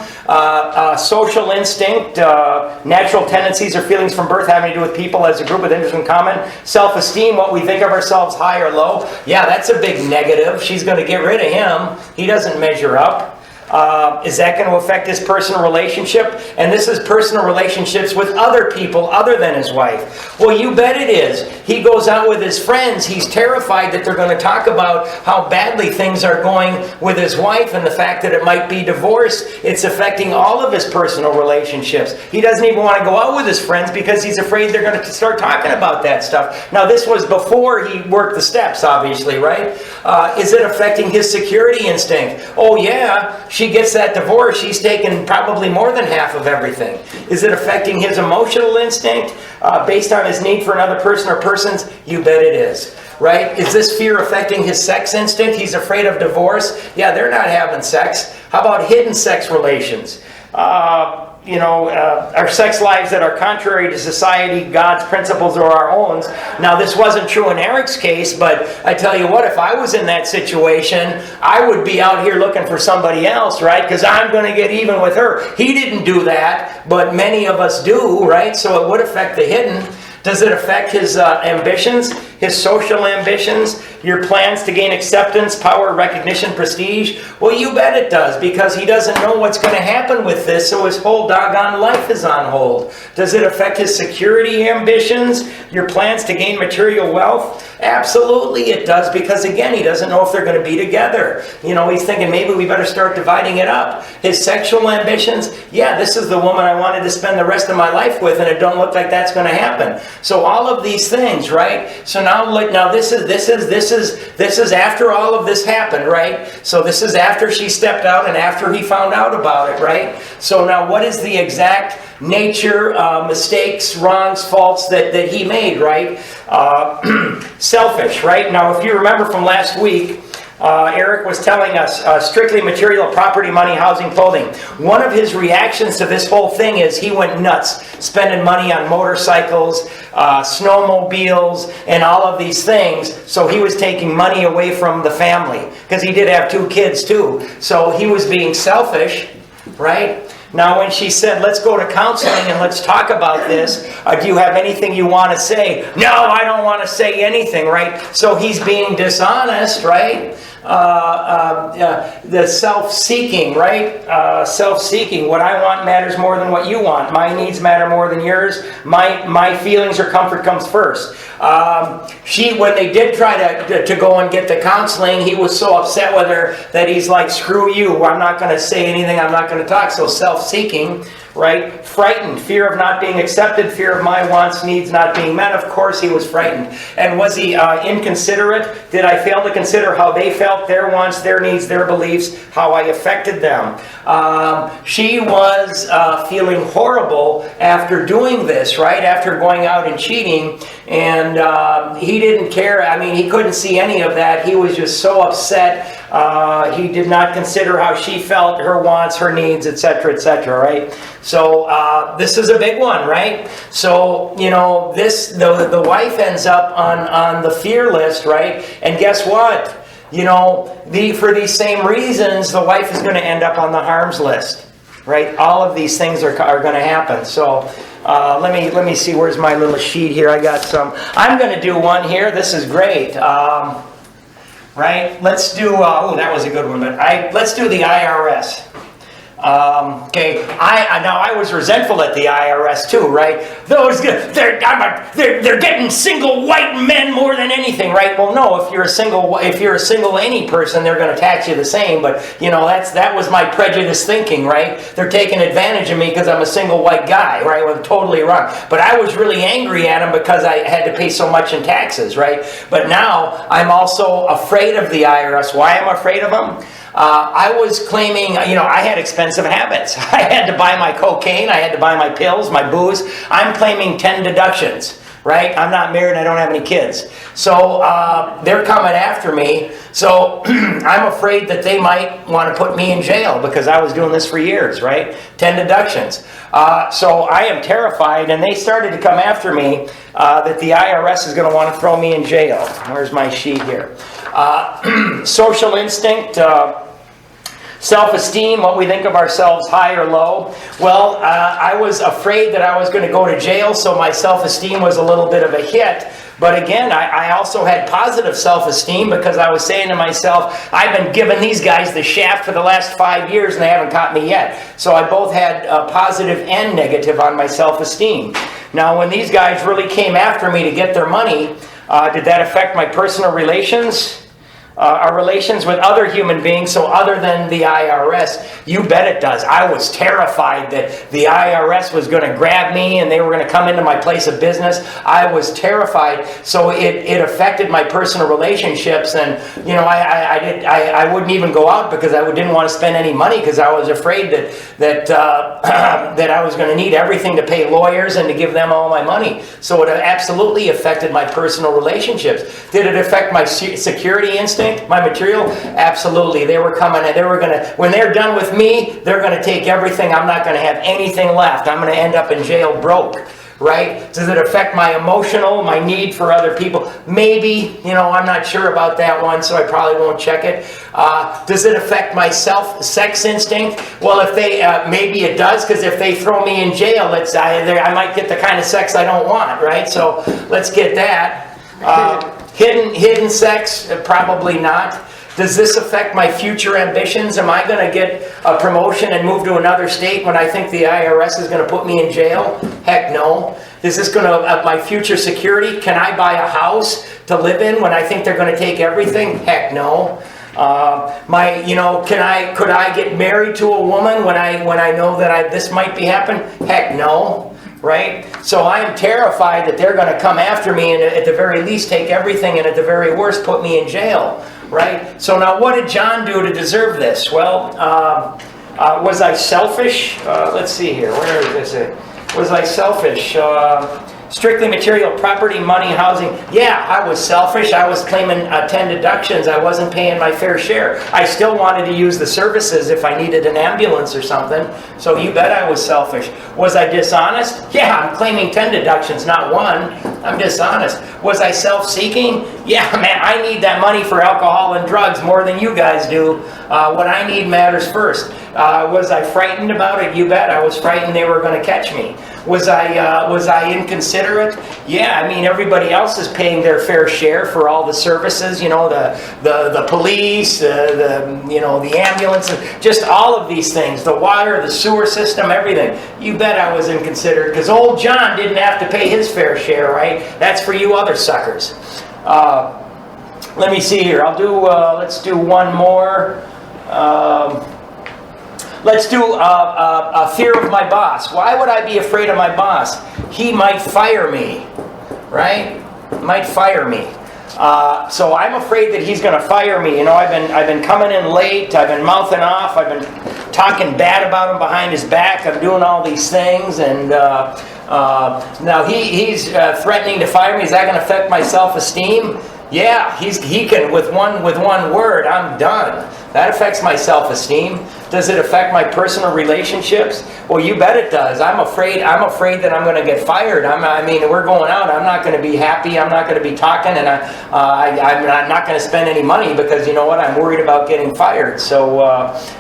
Social instinct, natural tendencies or feelings from birth having to do with people as a group with interests in common. Self-esteem, what we think of ourselves, high or low. Yeah, that's a big negative. She's going to get rid of him. He doesn't measure up. Is that going to affect his personal relationship? And this is personal relationships with other people other than his wife. Well, you bet it is. He goes out with his friends. He's terrified that they're going to talk about how badly things are going with his wife and the fact that it might be divorce. It's affecting all of his personal relationships. He doesn't even want to go out with his friends because he's afraid they're going to start talking about that stuff. Now, this was before he worked the steps, obviously, right? Is it affecting his security instinct? Oh, yeah. She gets that divorce, she's taken probably more than half of everything. Is it affecting his emotional instinct based on his need for another person or persons? You bet it is. Right? Is this fear affecting his sex instinct? He's afraid of divorce. Yeah, they're not having sex. How about hidden sex relations? Our sex lives that are contrary to society, God's principles, or our own. Now, this wasn't true in Eric's case, but I tell you what, if I was in that situation, I would be out here looking for somebody else, right? Because I'm going to get even with her. He didn't do that, but many of us do, right? So it would affect the hidden. Does it affect his ambitions, his social ambitions, your plans to gain acceptance, power, recognition, prestige? Well, you bet it does, because he doesn't know what's going to happen with this, so his whole doggone life is on hold. Does it affect his security ambitions, your plans to gain material wealth? Absolutely it does, because again, he doesn't know if they're going to be together. He's thinking maybe we better start dividing it up. His sexual ambitions, yeah, this is the woman I wanted to spend the rest of my life with, and it don't look like that's going to happen. So all of these things, right? So now now this is after all of this happened, right? So this is after she stepped out and after he found out about it, right? So now what is the exact nature, mistakes, wrongs, faults that he made, right? Selfish, right? Now if you remember from last week, Eric was telling us strictly material, property, money, housing, clothing. One of his reactions to this whole thing is he went nuts, spending money on motorcycles, snowmobiles, and all of these things. So he was taking money away from the family because he did have 2 kids too. So he was being selfish, right? Now when she said, let's go to counseling and let's talk about this, do you have anything you want to say? No, I don't want to say anything, right? So he's being dishonest, right? The self-seeking, right? Self-seeking. What I want matters more than what you want. My needs matter more than yours. My feelings or comfort comes first. When they did try to go and get the counseling, he was so upset with her that he's like, screw you, I'm not going to say anything, I'm not going to talk. So self-seeking, right? Frightened, fear of not being accepted, fear of my wants, needs not being met. Of course he was frightened. And was he inconsiderate? Did I fail to consider how they felt, their wants, their needs, their beliefs, how I affected them? She was feeling horrible after doing this, right? After going out and cheating. And he didn't care. I mean, he couldn't see any of that. He was just so upset. He did not consider how she felt, her wants, her needs, etc., right? So this is a big one, right? So, you know, the wife ends up on the fear list, right? And guess what? You know, for these same reasons, the wife is going to end up on the harms list, right? All of these things are going to happen. So let me see. Where's my little sheet here? I got some. I'm going to do one here. This is great. Right? Let's do. Oh, that was a good one. But let's do the IRS. Okay, I was resentful at the IRS too, right? They're getting single white men more than anything, right? Well, no, if you're a single any person, they're going to tax you the same. But you know that was my prejudiced thinking, right? They're taking advantage of me because I'm a single white guy, right? Well, totally wrong. But I was really angry at them because I had to pay so much in taxes, right? But now I'm also afraid of the IRS. Why am I afraid of them? I was claiming, you know, I had expensive habits. I had to buy my cocaine, I had to buy my pills, my booze. I'm claiming 10 deductions, right? I'm not married, I don't have any kids. So they're coming after me. So I'm afraid that they might want to put me in jail because I was doing this for years, right? 10 deductions. So I am terrified, and they started to come after me that the IRS is going to want to throw me in jail. Where's my sheet here? Social instinct, self-esteem, what we think of ourselves, high or low. Well, I was afraid that I was going to go to jail, so my self-esteem was a little bit of a hit. But again, I also had positive self-esteem because I was saying to myself, I've been giving these guys the shaft for the last 5 years and they haven't caught me yet. So I both had positive and negative on my self-esteem. Now, when these guys really came after me to get their money, did that affect my personal relations? Our relations with other human beings, so other than the IRS? You bet it does. I was terrified that the IRS was going to grab me and they were going to come into my place of business. I was terrified, so it affected my personal relationships. And you know, I wouldn't even go out because I didn't want to spend any money because I was afraid that I was going to need everything to pay lawyers and to give them all my money. So it absolutely affected my personal relationships. Did it affect my security instinct? My material? Absolutely. They were coming and they were going to, when they're done with me, they're going to take everything. I'm not going to have anything left. I'm going to end up in jail broke, right? Does it affect my emotional, my need for other people? Maybe, you know, I'm not sure about that one, so I probably won't check it. Does it affect my sex instinct? Well, if they, maybe it does, because if they throw me in jail, I might get the kind of sex I don't want, right? So let's get that. Hidden sex? Probably not. Does this affect my future ambitions? Am I going to get a promotion and move to another state when I think the IRS is going to put me in jail? Heck no. Is this going to my future security? Can I buy a house to live in when I think they're going to take everything? Heck no. Could I get married to a woman when I know that this might be happening? Heck no. right? So I am terrified that they're going to come after me and at the very least take everything and at the very worst put me in jail, right? So now what did John do to deserve this? Well, was I selfish? Let's see here. Where is it? Was I selfish? Strictly material property, money, housing. Yeah, I was selfish. I was claiming 10 deductions. I wasn't paying my fair share. I still wanted to use the services if I needed an ambulance or something. So you bet I was selfish. Was I dishonest? Yeah, I'm claiming 10 deductions, not one. I'm dishonest. Was I self-seeking? Yeah, man, I need that money for alcohol and drugs more than you guys do. What I need matters first. Was I frightened about it? You bet. I was frightened they were going to catch me. Was I inconsiderate? Yeah, I mean everybody else is paying their fair share for all the services. You know, the police, the ambulance, just all of these things. The water, the sewer system, everything. You bet I was inconsiderate because old John didn't have to pay his fair share, right? That's for you other suckers. Let me see here. Let's do one more. Let's do a fear of my boss. Why would I be afraid of my boss? He might fire me, right? Might fire me. So I'm afraid that he's going to fire me. You know, I've been coming in late. I've been mouthing off. I've been talking bad about him behind his back. I'm doing all these things, and now he's threatening to fire me. Is that going to affect my self-esteem? Yeah, he can with one word. I'm done. That affects my self-esteem. Does it affect my personal relationships? Well, you bet it does. I'm afraid that I'm going to get fired. I mean, we're going out. I'm not going to be happy. I'm not going to be talking, and I'm not going to spend any money because you know what? I'm worried about getting fired. So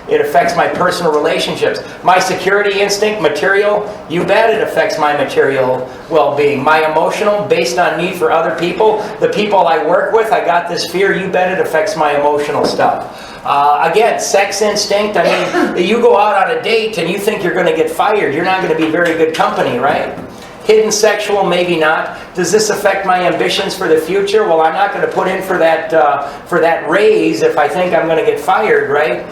it affects my personal relationships. My security instinct, material. You bet it affects my material well-being. My emotional, based on need for other people, the people I work with. I got this fear. You bet it affects my emotional stuff. Again, sex instinct. I mean, you go out on a date and you think you're going to get fired. You're not going to be very good company, right? Hidden sexual, maybe not. Does this affect my ambitions for the future? Well, I'm not going to put in for that raise if I think I'm going to get fired, right?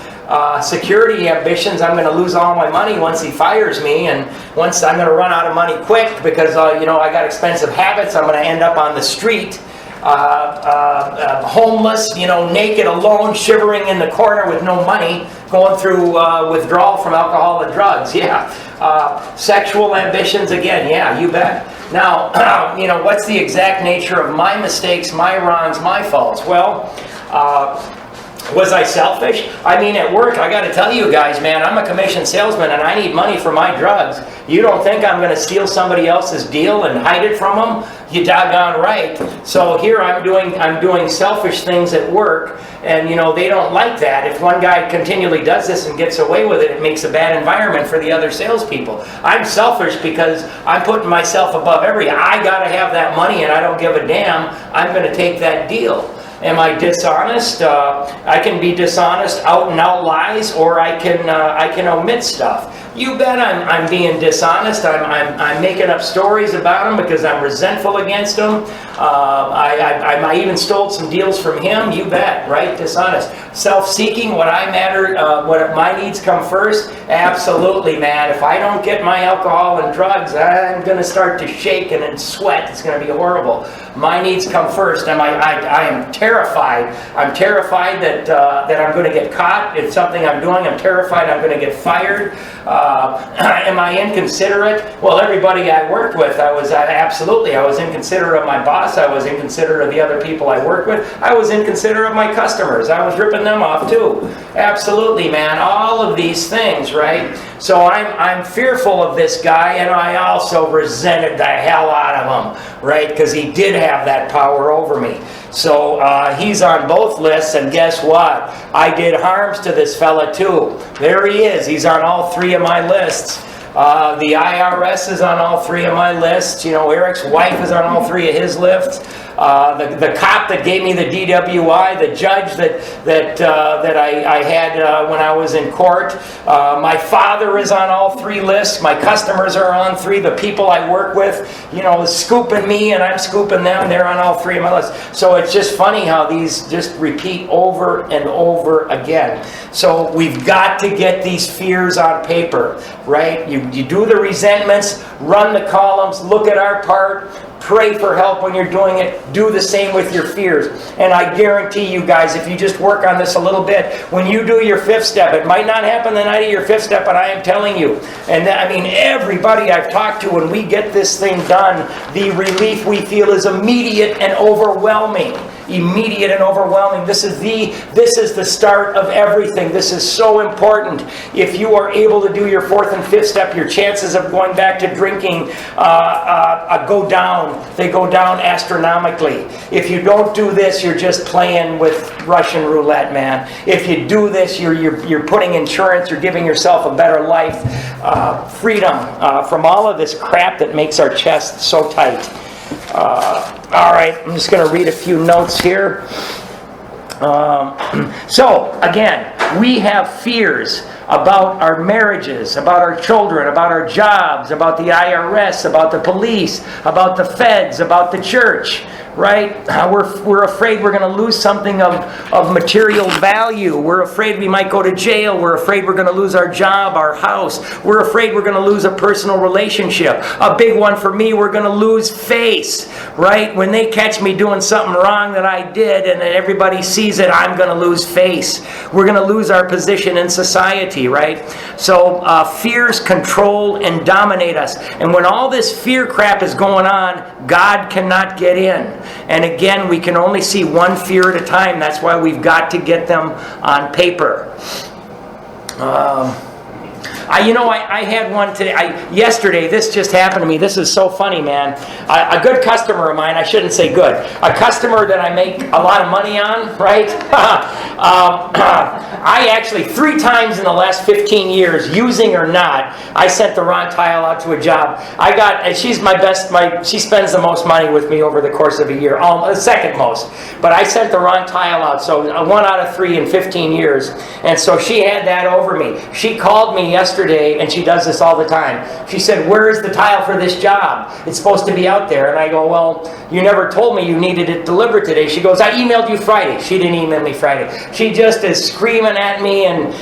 Security ambitions, I'm going to lose all my money once he fires me, and once I'm going to run out of money quick because I got expensive habits. I'm going to end up on the street. Homeless, naked, alone, shivering in the corner with no money, going through withdrawal from alcohol and drugs. Yeah. Sexual ambitions, again, yeah, you bet. Now, what's the exact nature of my mistakes, my wrongs, my faults? Well, was I selfish? I mean, at work, I got to tell you guys, man, I'm a commission salesman and I need money for my drugs. You don't think I'm going to steal somebody else's deal and hide it from them? You doggone right. So here I'm doing selfish things at work, and they don't like that. If one guy continually does this and gets away with it, it makes a bad environment for the other salespeople. I'm selfish because I'm putting myself above I got to have that money and I don't give a damn. I'm going to take that deal. Am I dishonest? I can be dishonest, out and out lies, or I can omit stuff. You bet I'm being dishonest. I'm making up stories about him because I'm resentful against him. I even stole some deals from him. You bet, right? Dishonest. Self-seeking, what my needs come first. Absolutely, man. If I don't get my alcohol and drugs, I'm going to start to shake and sweat. It's going to be horrible. My needs come first. I am terrified. I'm terrified that I'm going to get caught. It's something I'm doing. I'm terrified I'm going to get fired. Am I inconsiderate? Well, everybody I worked with, I was inconsiderate of my boss. I was inconsiderate of the other people I worked with. I was inconsiderate of my customers. I was ripping them off too. Absolutely, man. All of these things, right? So I'm fearful of this guy, and I also resented the hell out of him, right? Because he did have that power over me. So he's on both lists, and guess what? I did harms to this fella too. There he is. He's on all three of my lists. The IRS is on all three of my lists. Eric's wife is on all three of his lists. the cop that gave me the DWI, the judge that I had when I was in court. My father is on all 3 lists. My customers are on 3. The people I work with, scooping me and I'm scooping them. They're on all 3 of my lists. So it's just funny how these just repeat over and over again. So we've got to get these fears on paper, right? You do the resentments, run the columns, look at our part, pray for help when you're doing it. Do the same with your fears. And I guarantee you guys, if you just work on this a little bit, when you do your 5th step, it might not happen the night of your 5th step, but I am telling you. And everybody I've talked to, when we get this thing done, the relief we feel is immediate and overwhelming. Immediate and overwhelming. This is the start of everything. This is so important. If you are able to do your 4th and 5th step, your chances of going back to drinking go down. They go down astronomically. If you don't do this, you're just playing with Russian roulette, man. If you do this, you're putting insurance. You're giving yourself a better life, freedom from all of this crap that makes our chest so tight. All right, I'm just going to read a few notes here. So, again, we have fears about our marriages, about our children, about our jobs, about the IRS, about the police, about the feds, about the church, right? We're afraid we're going to lose something of material value. We're afraid we might go to jail. We're afraid we're going to lose our job, our house. We're afraid we're going to lose a personal relationship. A big one for me, we're going to lose face, right? When they catch me doing something wrong that I did and then everybody sees it, I'm going to lose face. We're going to lose our position in society, right? So fears control and dominate us. And when all this fear crap is going on, God cannot get in. And again, we can only see one fear at a time. That's why we've got to get them on paper. I had one today. Yesterday, this just happened to me. This is so funny, man. A good customer of mine, I shouldn't say good, a customer that I make a lot of money on, right? I actually, 3 times in the last 15 years, using or not, I sent the wrong tile out to a job. She's my best, she spends the most money with me over the course of a year, second most. But I sent the wrong tile out, so 1 out of 3 in 15 years. And so she had that over me. She called me yesterday, and she does this all the time. She said, "Where is the tile for this job? It's supposed to be out there." And I go, "Well, you never told me you needed it delivered today." She goes, "I emailed you Friday." She didn't email me Friday. She just is screaming at me and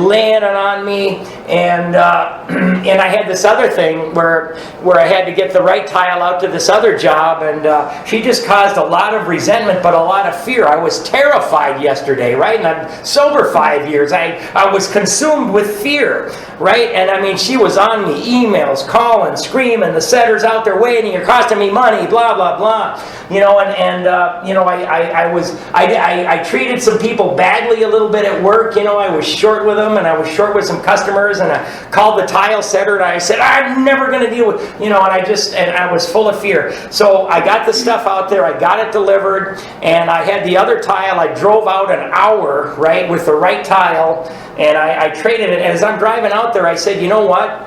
laying it on me. And I had this other thing where I had to get the right tile out to this other job, and she just caused a lot of resentment, but a lot of fear. I was terrified yesterday, right? And I'm sober 5 years. I was consumed with fear, right? And she was on me, emails, calling, screaming, "The setter's out there waiting, you're costing me money, blah, blah, blah." I treated some people badly a little bit at work. I was short with them, and I was short with some customers, and I called the tile setter, and I said, "I'm never going to deal with," and I was full of fear. So I got the stuff out there, I got it delivered, and I had the other tile. I drove out an hour, right, with the right tile, and I traded it. And as I'm driving out there, I said, "You know what?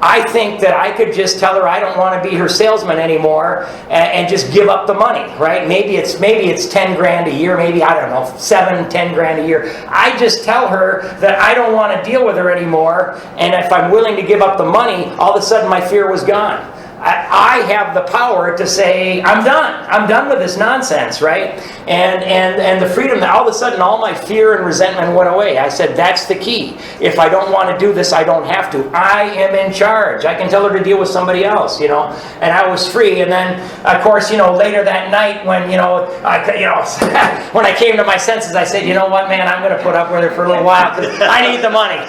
I think that I could just tell her I don't want to be her salesman anymore and just give up the money," right? Maybe it's 10 grand a year, maybe, I don't know, 7-10 grand a year. I just tell her that I don't want to deal with her anymore, and if I'm willing to give up the money, all of a sudden my fear was gone. I have the power to say, I'm done with this nonsense, right? And the freedom, all of a sudden all my fear and resentment went away. I said, that's the key. If I don't want to do this, I don't have to. I am in charge. I can tell her to deal with somebody else, and I was free. And then, of course, later that night when, when I came to my senses, I said, "You know what, man, I'm going to put up with her for a little while because I need the money."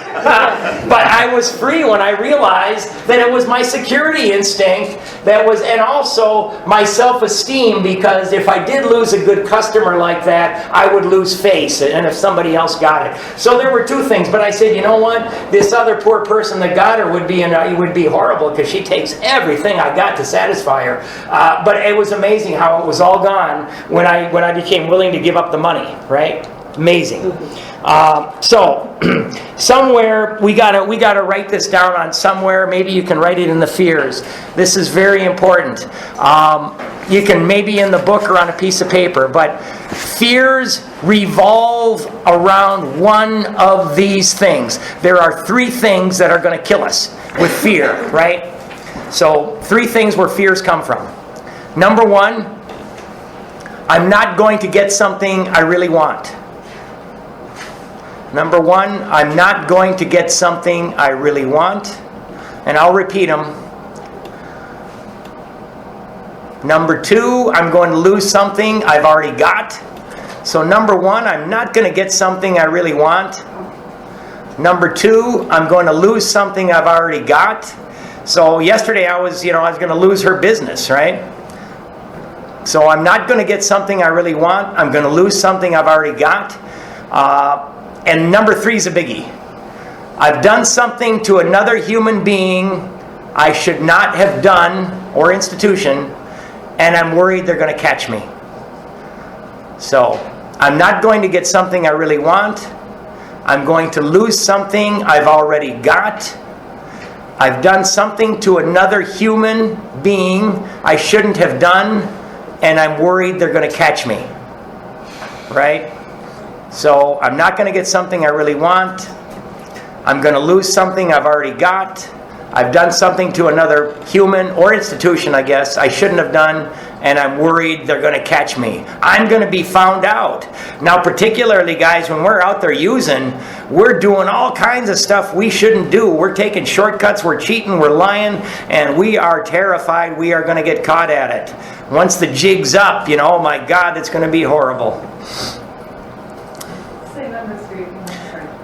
But I was free when I realized that it was my security instinct and also my self-esteem, because if I did lose a good customer like that, I would lose face, and if somebody else got it. So there were 2 things, but I said, you know what? This other poor person that got her would be horrible, because she takes everything I got to satisfy her. But it was amazing how it was all gone when I became willing to give up the money, right? Amazing. So somewhere we gotta write this down on somewhere. Maybe you can write it in the fears. This is very important. You can maybe in the book or on a piece of paper, but fears revolve around one of these things. There are 3 things that are going to kill us with fear, right? So 3 things where fears come from. Number 1, I'm not going to get something I really want. Number 1, I'm not going to get something I really want. And I'll repeat them. Number 2, I'm going to lose something I've already got. So number 1, I'm not going to get something I really want. Number 2, I'm going to lose something I've already got. So yesterday I was going to lose her business, right? So I'm not going to get something I really want. I'm going to lose something I've already got. And number 3 is a biggie. I've done something to another human being I should not have done, or institution, and I'm worried they're going to catch me. So, I'm not going to get something I really want. I'm going to lose something I've already got. I've done something to another human being I shouldn't have done, and I'm worried they're going to catch me. Right? So, I'm not going to get something I really want. I'm going to lose something I've already got. I've done something to another human or institution, I guess, I shouldn't have done, and I'm worried they're going to catch me. I'm going to be found out. Now, particularly, guys, when we're out there using, we're doing all kinds of stuff we shouldn't do. We're taking shortcuts, we're cheating, we're lying, and we are terrified we are going to get caught at it. Once the jig's up, oh my God, it's going to be horrible. Say number 3.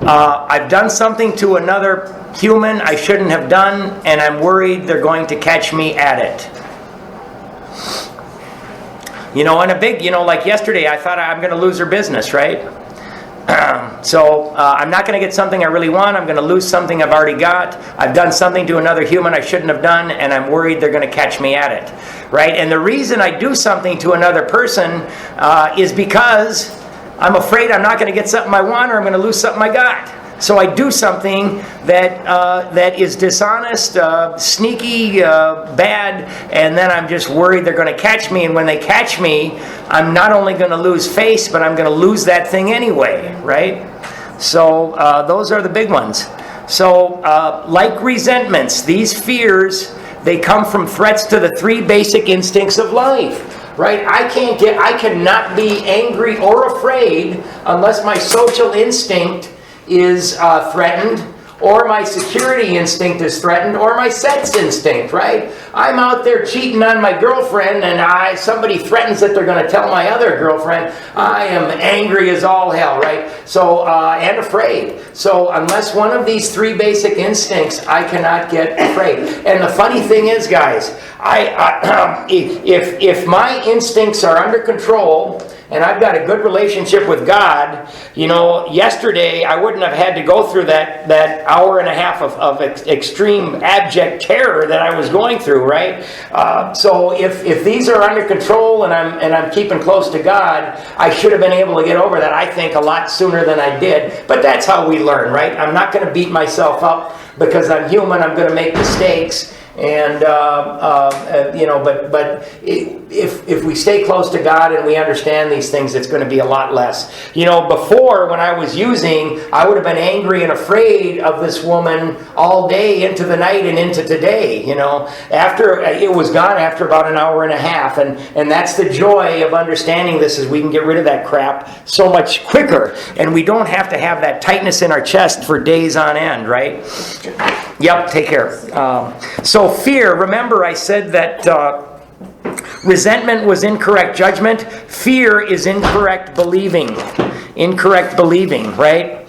I've done something to another human I shouldn't have done, and I'm worried they're going to catch me at it. And a big, like yesterday, I thought I'm going to lose her business, right? So I'm not going to get something I really want. I'm going to lose something I've already got. I've done something to another human I shouldn't have done, and I'm worried they're going to catch me at it, right? And the reason I do something to another person is because I'm afraid I'm not going to get something I want, or I'm going to lose something I got. So I do something that is dishonest, sneaky, bad, and then I'm just worried they're going to catch me. And when they catch me, I'm not only going to lose face, but I'm going to lose that thing anyway, right? So those are the big ones. So like resentments, these fears, they come from threats to the 3 basic instincts of life. Right? I cannot be angry or afraid unless my social instinct is threatened, or my security instinct is threatened, or my sex instinct, right? I'm out there cheating on my girlfriend, and somebody threatens that they're going to tell my other girlfriend. I am angry as all hell, right? So, and afraid. So, unless one of these 3 basic instincts, I cannot get afraid. And the funny thing is, guys, if my instincts are under control, and I've got a good relationship with God, yesterday I wouldn't have had to go through that hour and a half of extreme abject terror that I was going through, right? So if these are under control and I'm keeping close to God, I should have been able to get over that, I think, a lot sooner than I did. But that's how we learn, right? I'm not going to beat myself up because I'm human. I'm going to make mistakes. And but if we stay close to God and we understand these things, it's going to be a lot less. Before, when I was using, I would have been angry and afraid of this woman all day into the night and into today. After it was gone after about an hour and a half, and that's the joy of understanding this, is we can get rid of that crap so much quicker, and we don't have to have that tightness in our chest for days on end, right? Yep, take care. So fear, remember I said that resentment was incorrect judgment. Fear is incorrect believing. Incorrect believing, right?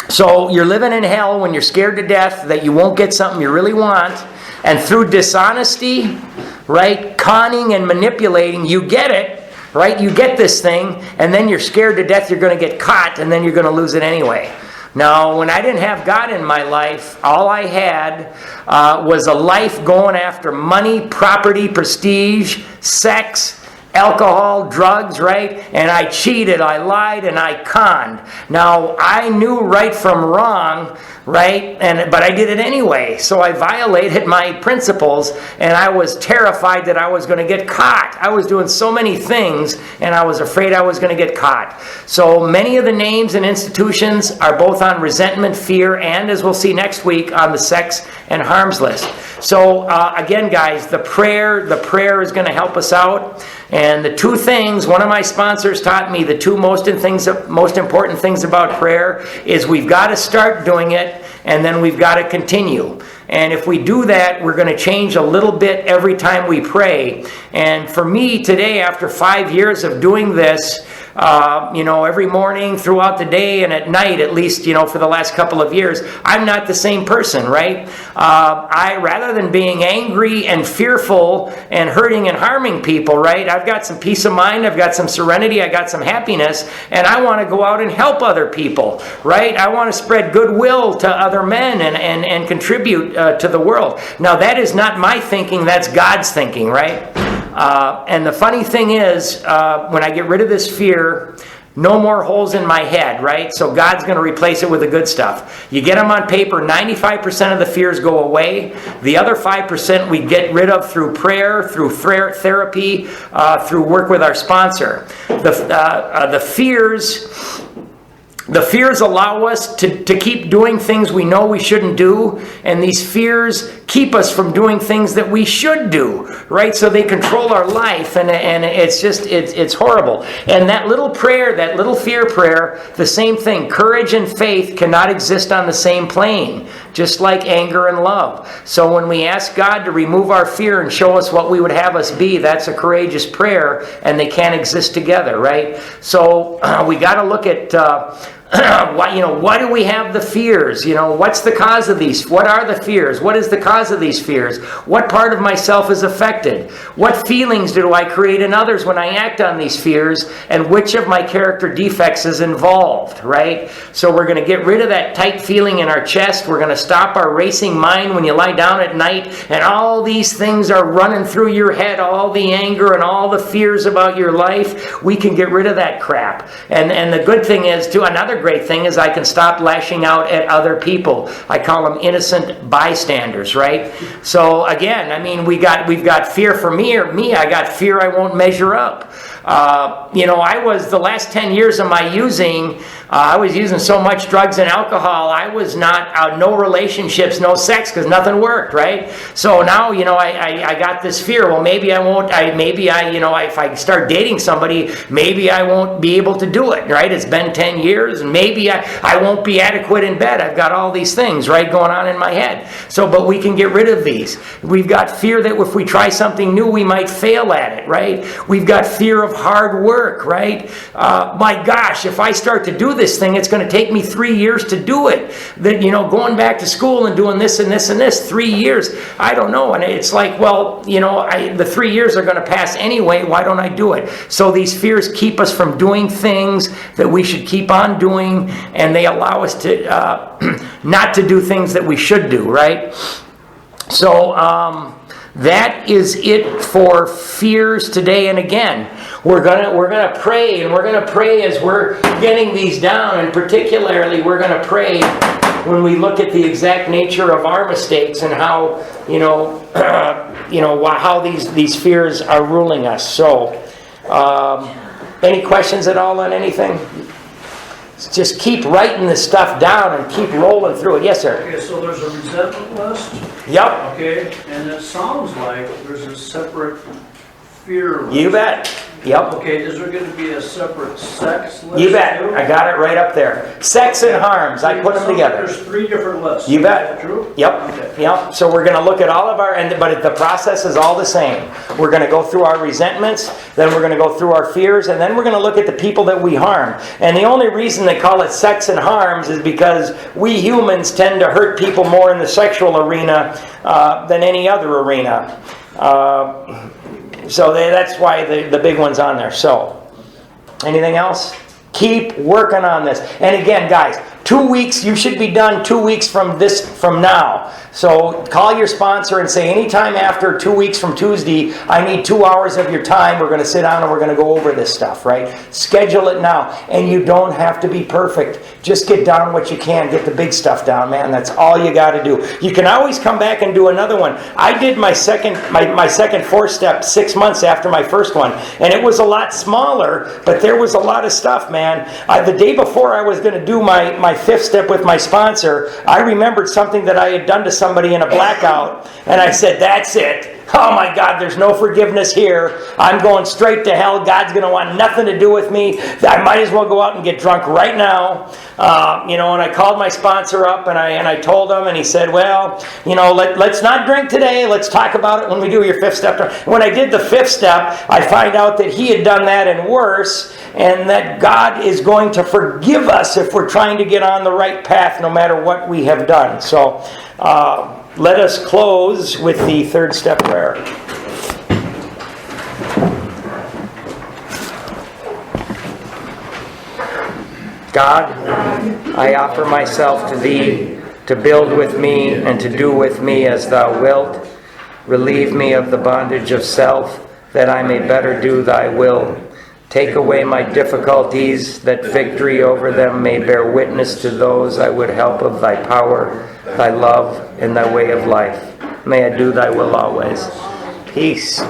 So you're living in hell when you're scared to death that you won't get something you really want. And through dishonesty, right, conning and manipulating, you get it, right? You get this thing, and then you're scared to death you're going to get caught, and then you're going to lose it anyway. Now, when I didn't have God in my life, all I had was a life going after money, property, prestige, sex, alcohol, drugs, right? And I cheated, I lied, and I conned. Now, I knew right from wrong, right? But I did it anyway. So I violated my principles, and I was terrified that I was going to get caught. I was doing so many things, and I was afraid I was going to get caught. So many of the names and institutions are both on resentment, fear, and, as we'll see next week, on the sex and harms list. So again, guys, the prayer is going to help us out. And the two things, one of my sponsors taught me, the two most important things about prayer is we've got to start doing it, and then we've got to continue. And if we do that, we're going to change a little bit every time we pray. And for me today, after 5 years of doing this, every morning, throughout the day, and at night, at least, for the last couple of years, I'm not the same person, right? Rather than being angry and fearful and hurting and harming people, right? I've got some peace of mind, I've got some serenity, I got some happiness, and I want to go out and help other people, right? I want to spread goodwill to other men and contribute to the world. Now, that is not my thinking, that's God's thinking, right? And the funny thing is, when I get rid of this fear, no more holes in my head, right? So God's going to replace it with the good stuff. You get them on paper, 95% of the fears go away. The other 5% we get rid of through prayer, through therapy, through work with our sponsor. The fears allow us to keep doing things we know we shouldn't do, and these fears keep us from doing things that we should do, right? So they control our life, and it's horrible. And that little prayer, that little fear prayer, the same thing. Courage and faith cannot exist on the same plane, just like anger and love. So when we ask God to remove our fear and show us what we would have us be, that's a courageous prayer, and they can't exist together, right? So we got to look at why do we have the fears? What's the cause of these? What are the fears? What is the cause of these fears? What part of myself is affected? What feelings do I create in others when I act on these fears? And which of my character defects is involved, right? So we're going to get rid of that tight feeling in our chest. We're going to stop our racing mind when you lie down at night and all these things are running through your head, all the anger and all the fears about your life. We can get rid of that crap. And the good thing is, too, another great thing is I can stop lashing out at other people. I call them innocent bystanders, right? So again, we've got fear for me. I got fear I won't measure up. I was, the last 10 years of my using, I was using so much drugs and alcohol, I was not, no relationships, no sex, because nothing worked, right? So now, I got this fear, well, maybe I won't, if I start dating somebody, maybe I won't be able to do it, right? It's been 10 years, and maybe I won't be adequate in bed. I've got all these things, right, going on in my head. So, but we can get rid of these. We've got fear that if we try something new, we might fail at it, right? We've got fear of hard work, right? My gosh, if I start to do this thing, it's going to take me 3 years to do it. That, going back to school and doing this and this and this, 3 years, I don't know. And it's like, well, the 3 years are going to pass anyway. Why don't I do it? So these fears keep us from doing things that we should keep on doing, and they allow us to not to do things that we should do, right? So that is it for fears today. And again, we're gonna pray, and we're gonna pray as we're getting these down, and particularly we're gonna pray when we look at the exact nature of our mistakes and how how these fears are ruling us. So, any questions at all on anything? Just keep writing this stuff down and keep rolling through it. Yes, sir. Okay, so there's a resentment list. Yep. Okay, and it sounds like there's a separate fear list. You bet. Yep. Okay, is there going to be a separate sex list? You bet. too? I got it right up there. Sex and harms. I put them together. There's 3 different lists. You bet. Is that true? Yep. Okay. Yep. So we're going to look at all of our, but the process is all the same. We're going to go through our resentments, then we're going to go through our fears, and then we're going to look at the people that we harm. And the only reason they call it sex and harms is because we humans tend to hurt people more in the sexual arena than any other arena. So that's why the big one's on there. So, anything else? Keep working on this. And again, guys, 2 weeks, you should be done 2 weeks from now. So call your sponsor and say, anytime after 2 weeks from Tuesday, I need 2 hours of your time. We're going to sit down and we're going to go over this stuff, right? Schedule it now. And you don't have to be perfect. Just get down what you can. Get the big stuff down, man. That's all you got to do. You can always come back and do another one. I did my second 4-step 6 months after my first one. And it was a lot smaller, but there was a lot of stuff, man. The day before I was going to do my 5th step with my sponsor, I remembered something that I had done to somebody in a blackout. And I said, that's it. Oh my God, there's no forgiveness here. I'm going straight to hell. God's going to want nothing to do with me. I might as well go out and get drunk right now. And I called my sponsor up and I told him, and he said, well, let's not drink today. Let's talk about it when we do your 5th step. When I did the 5th step, I find out that he had done that and worse, and that God is going to forgive us if we're trying to get on the right path no matter what we have done. So, let us close with the 3rd step prayer. God, I offer myself to Thee to build with me and to do with me as Thou wilt. Relieve me of the bondage of self, that I may better do Thy will. Take away my difficulties, that victory over them may bear witness to those I would help of Thy power, Thy love, and Thy way of life. May I do Thy will always. Peace.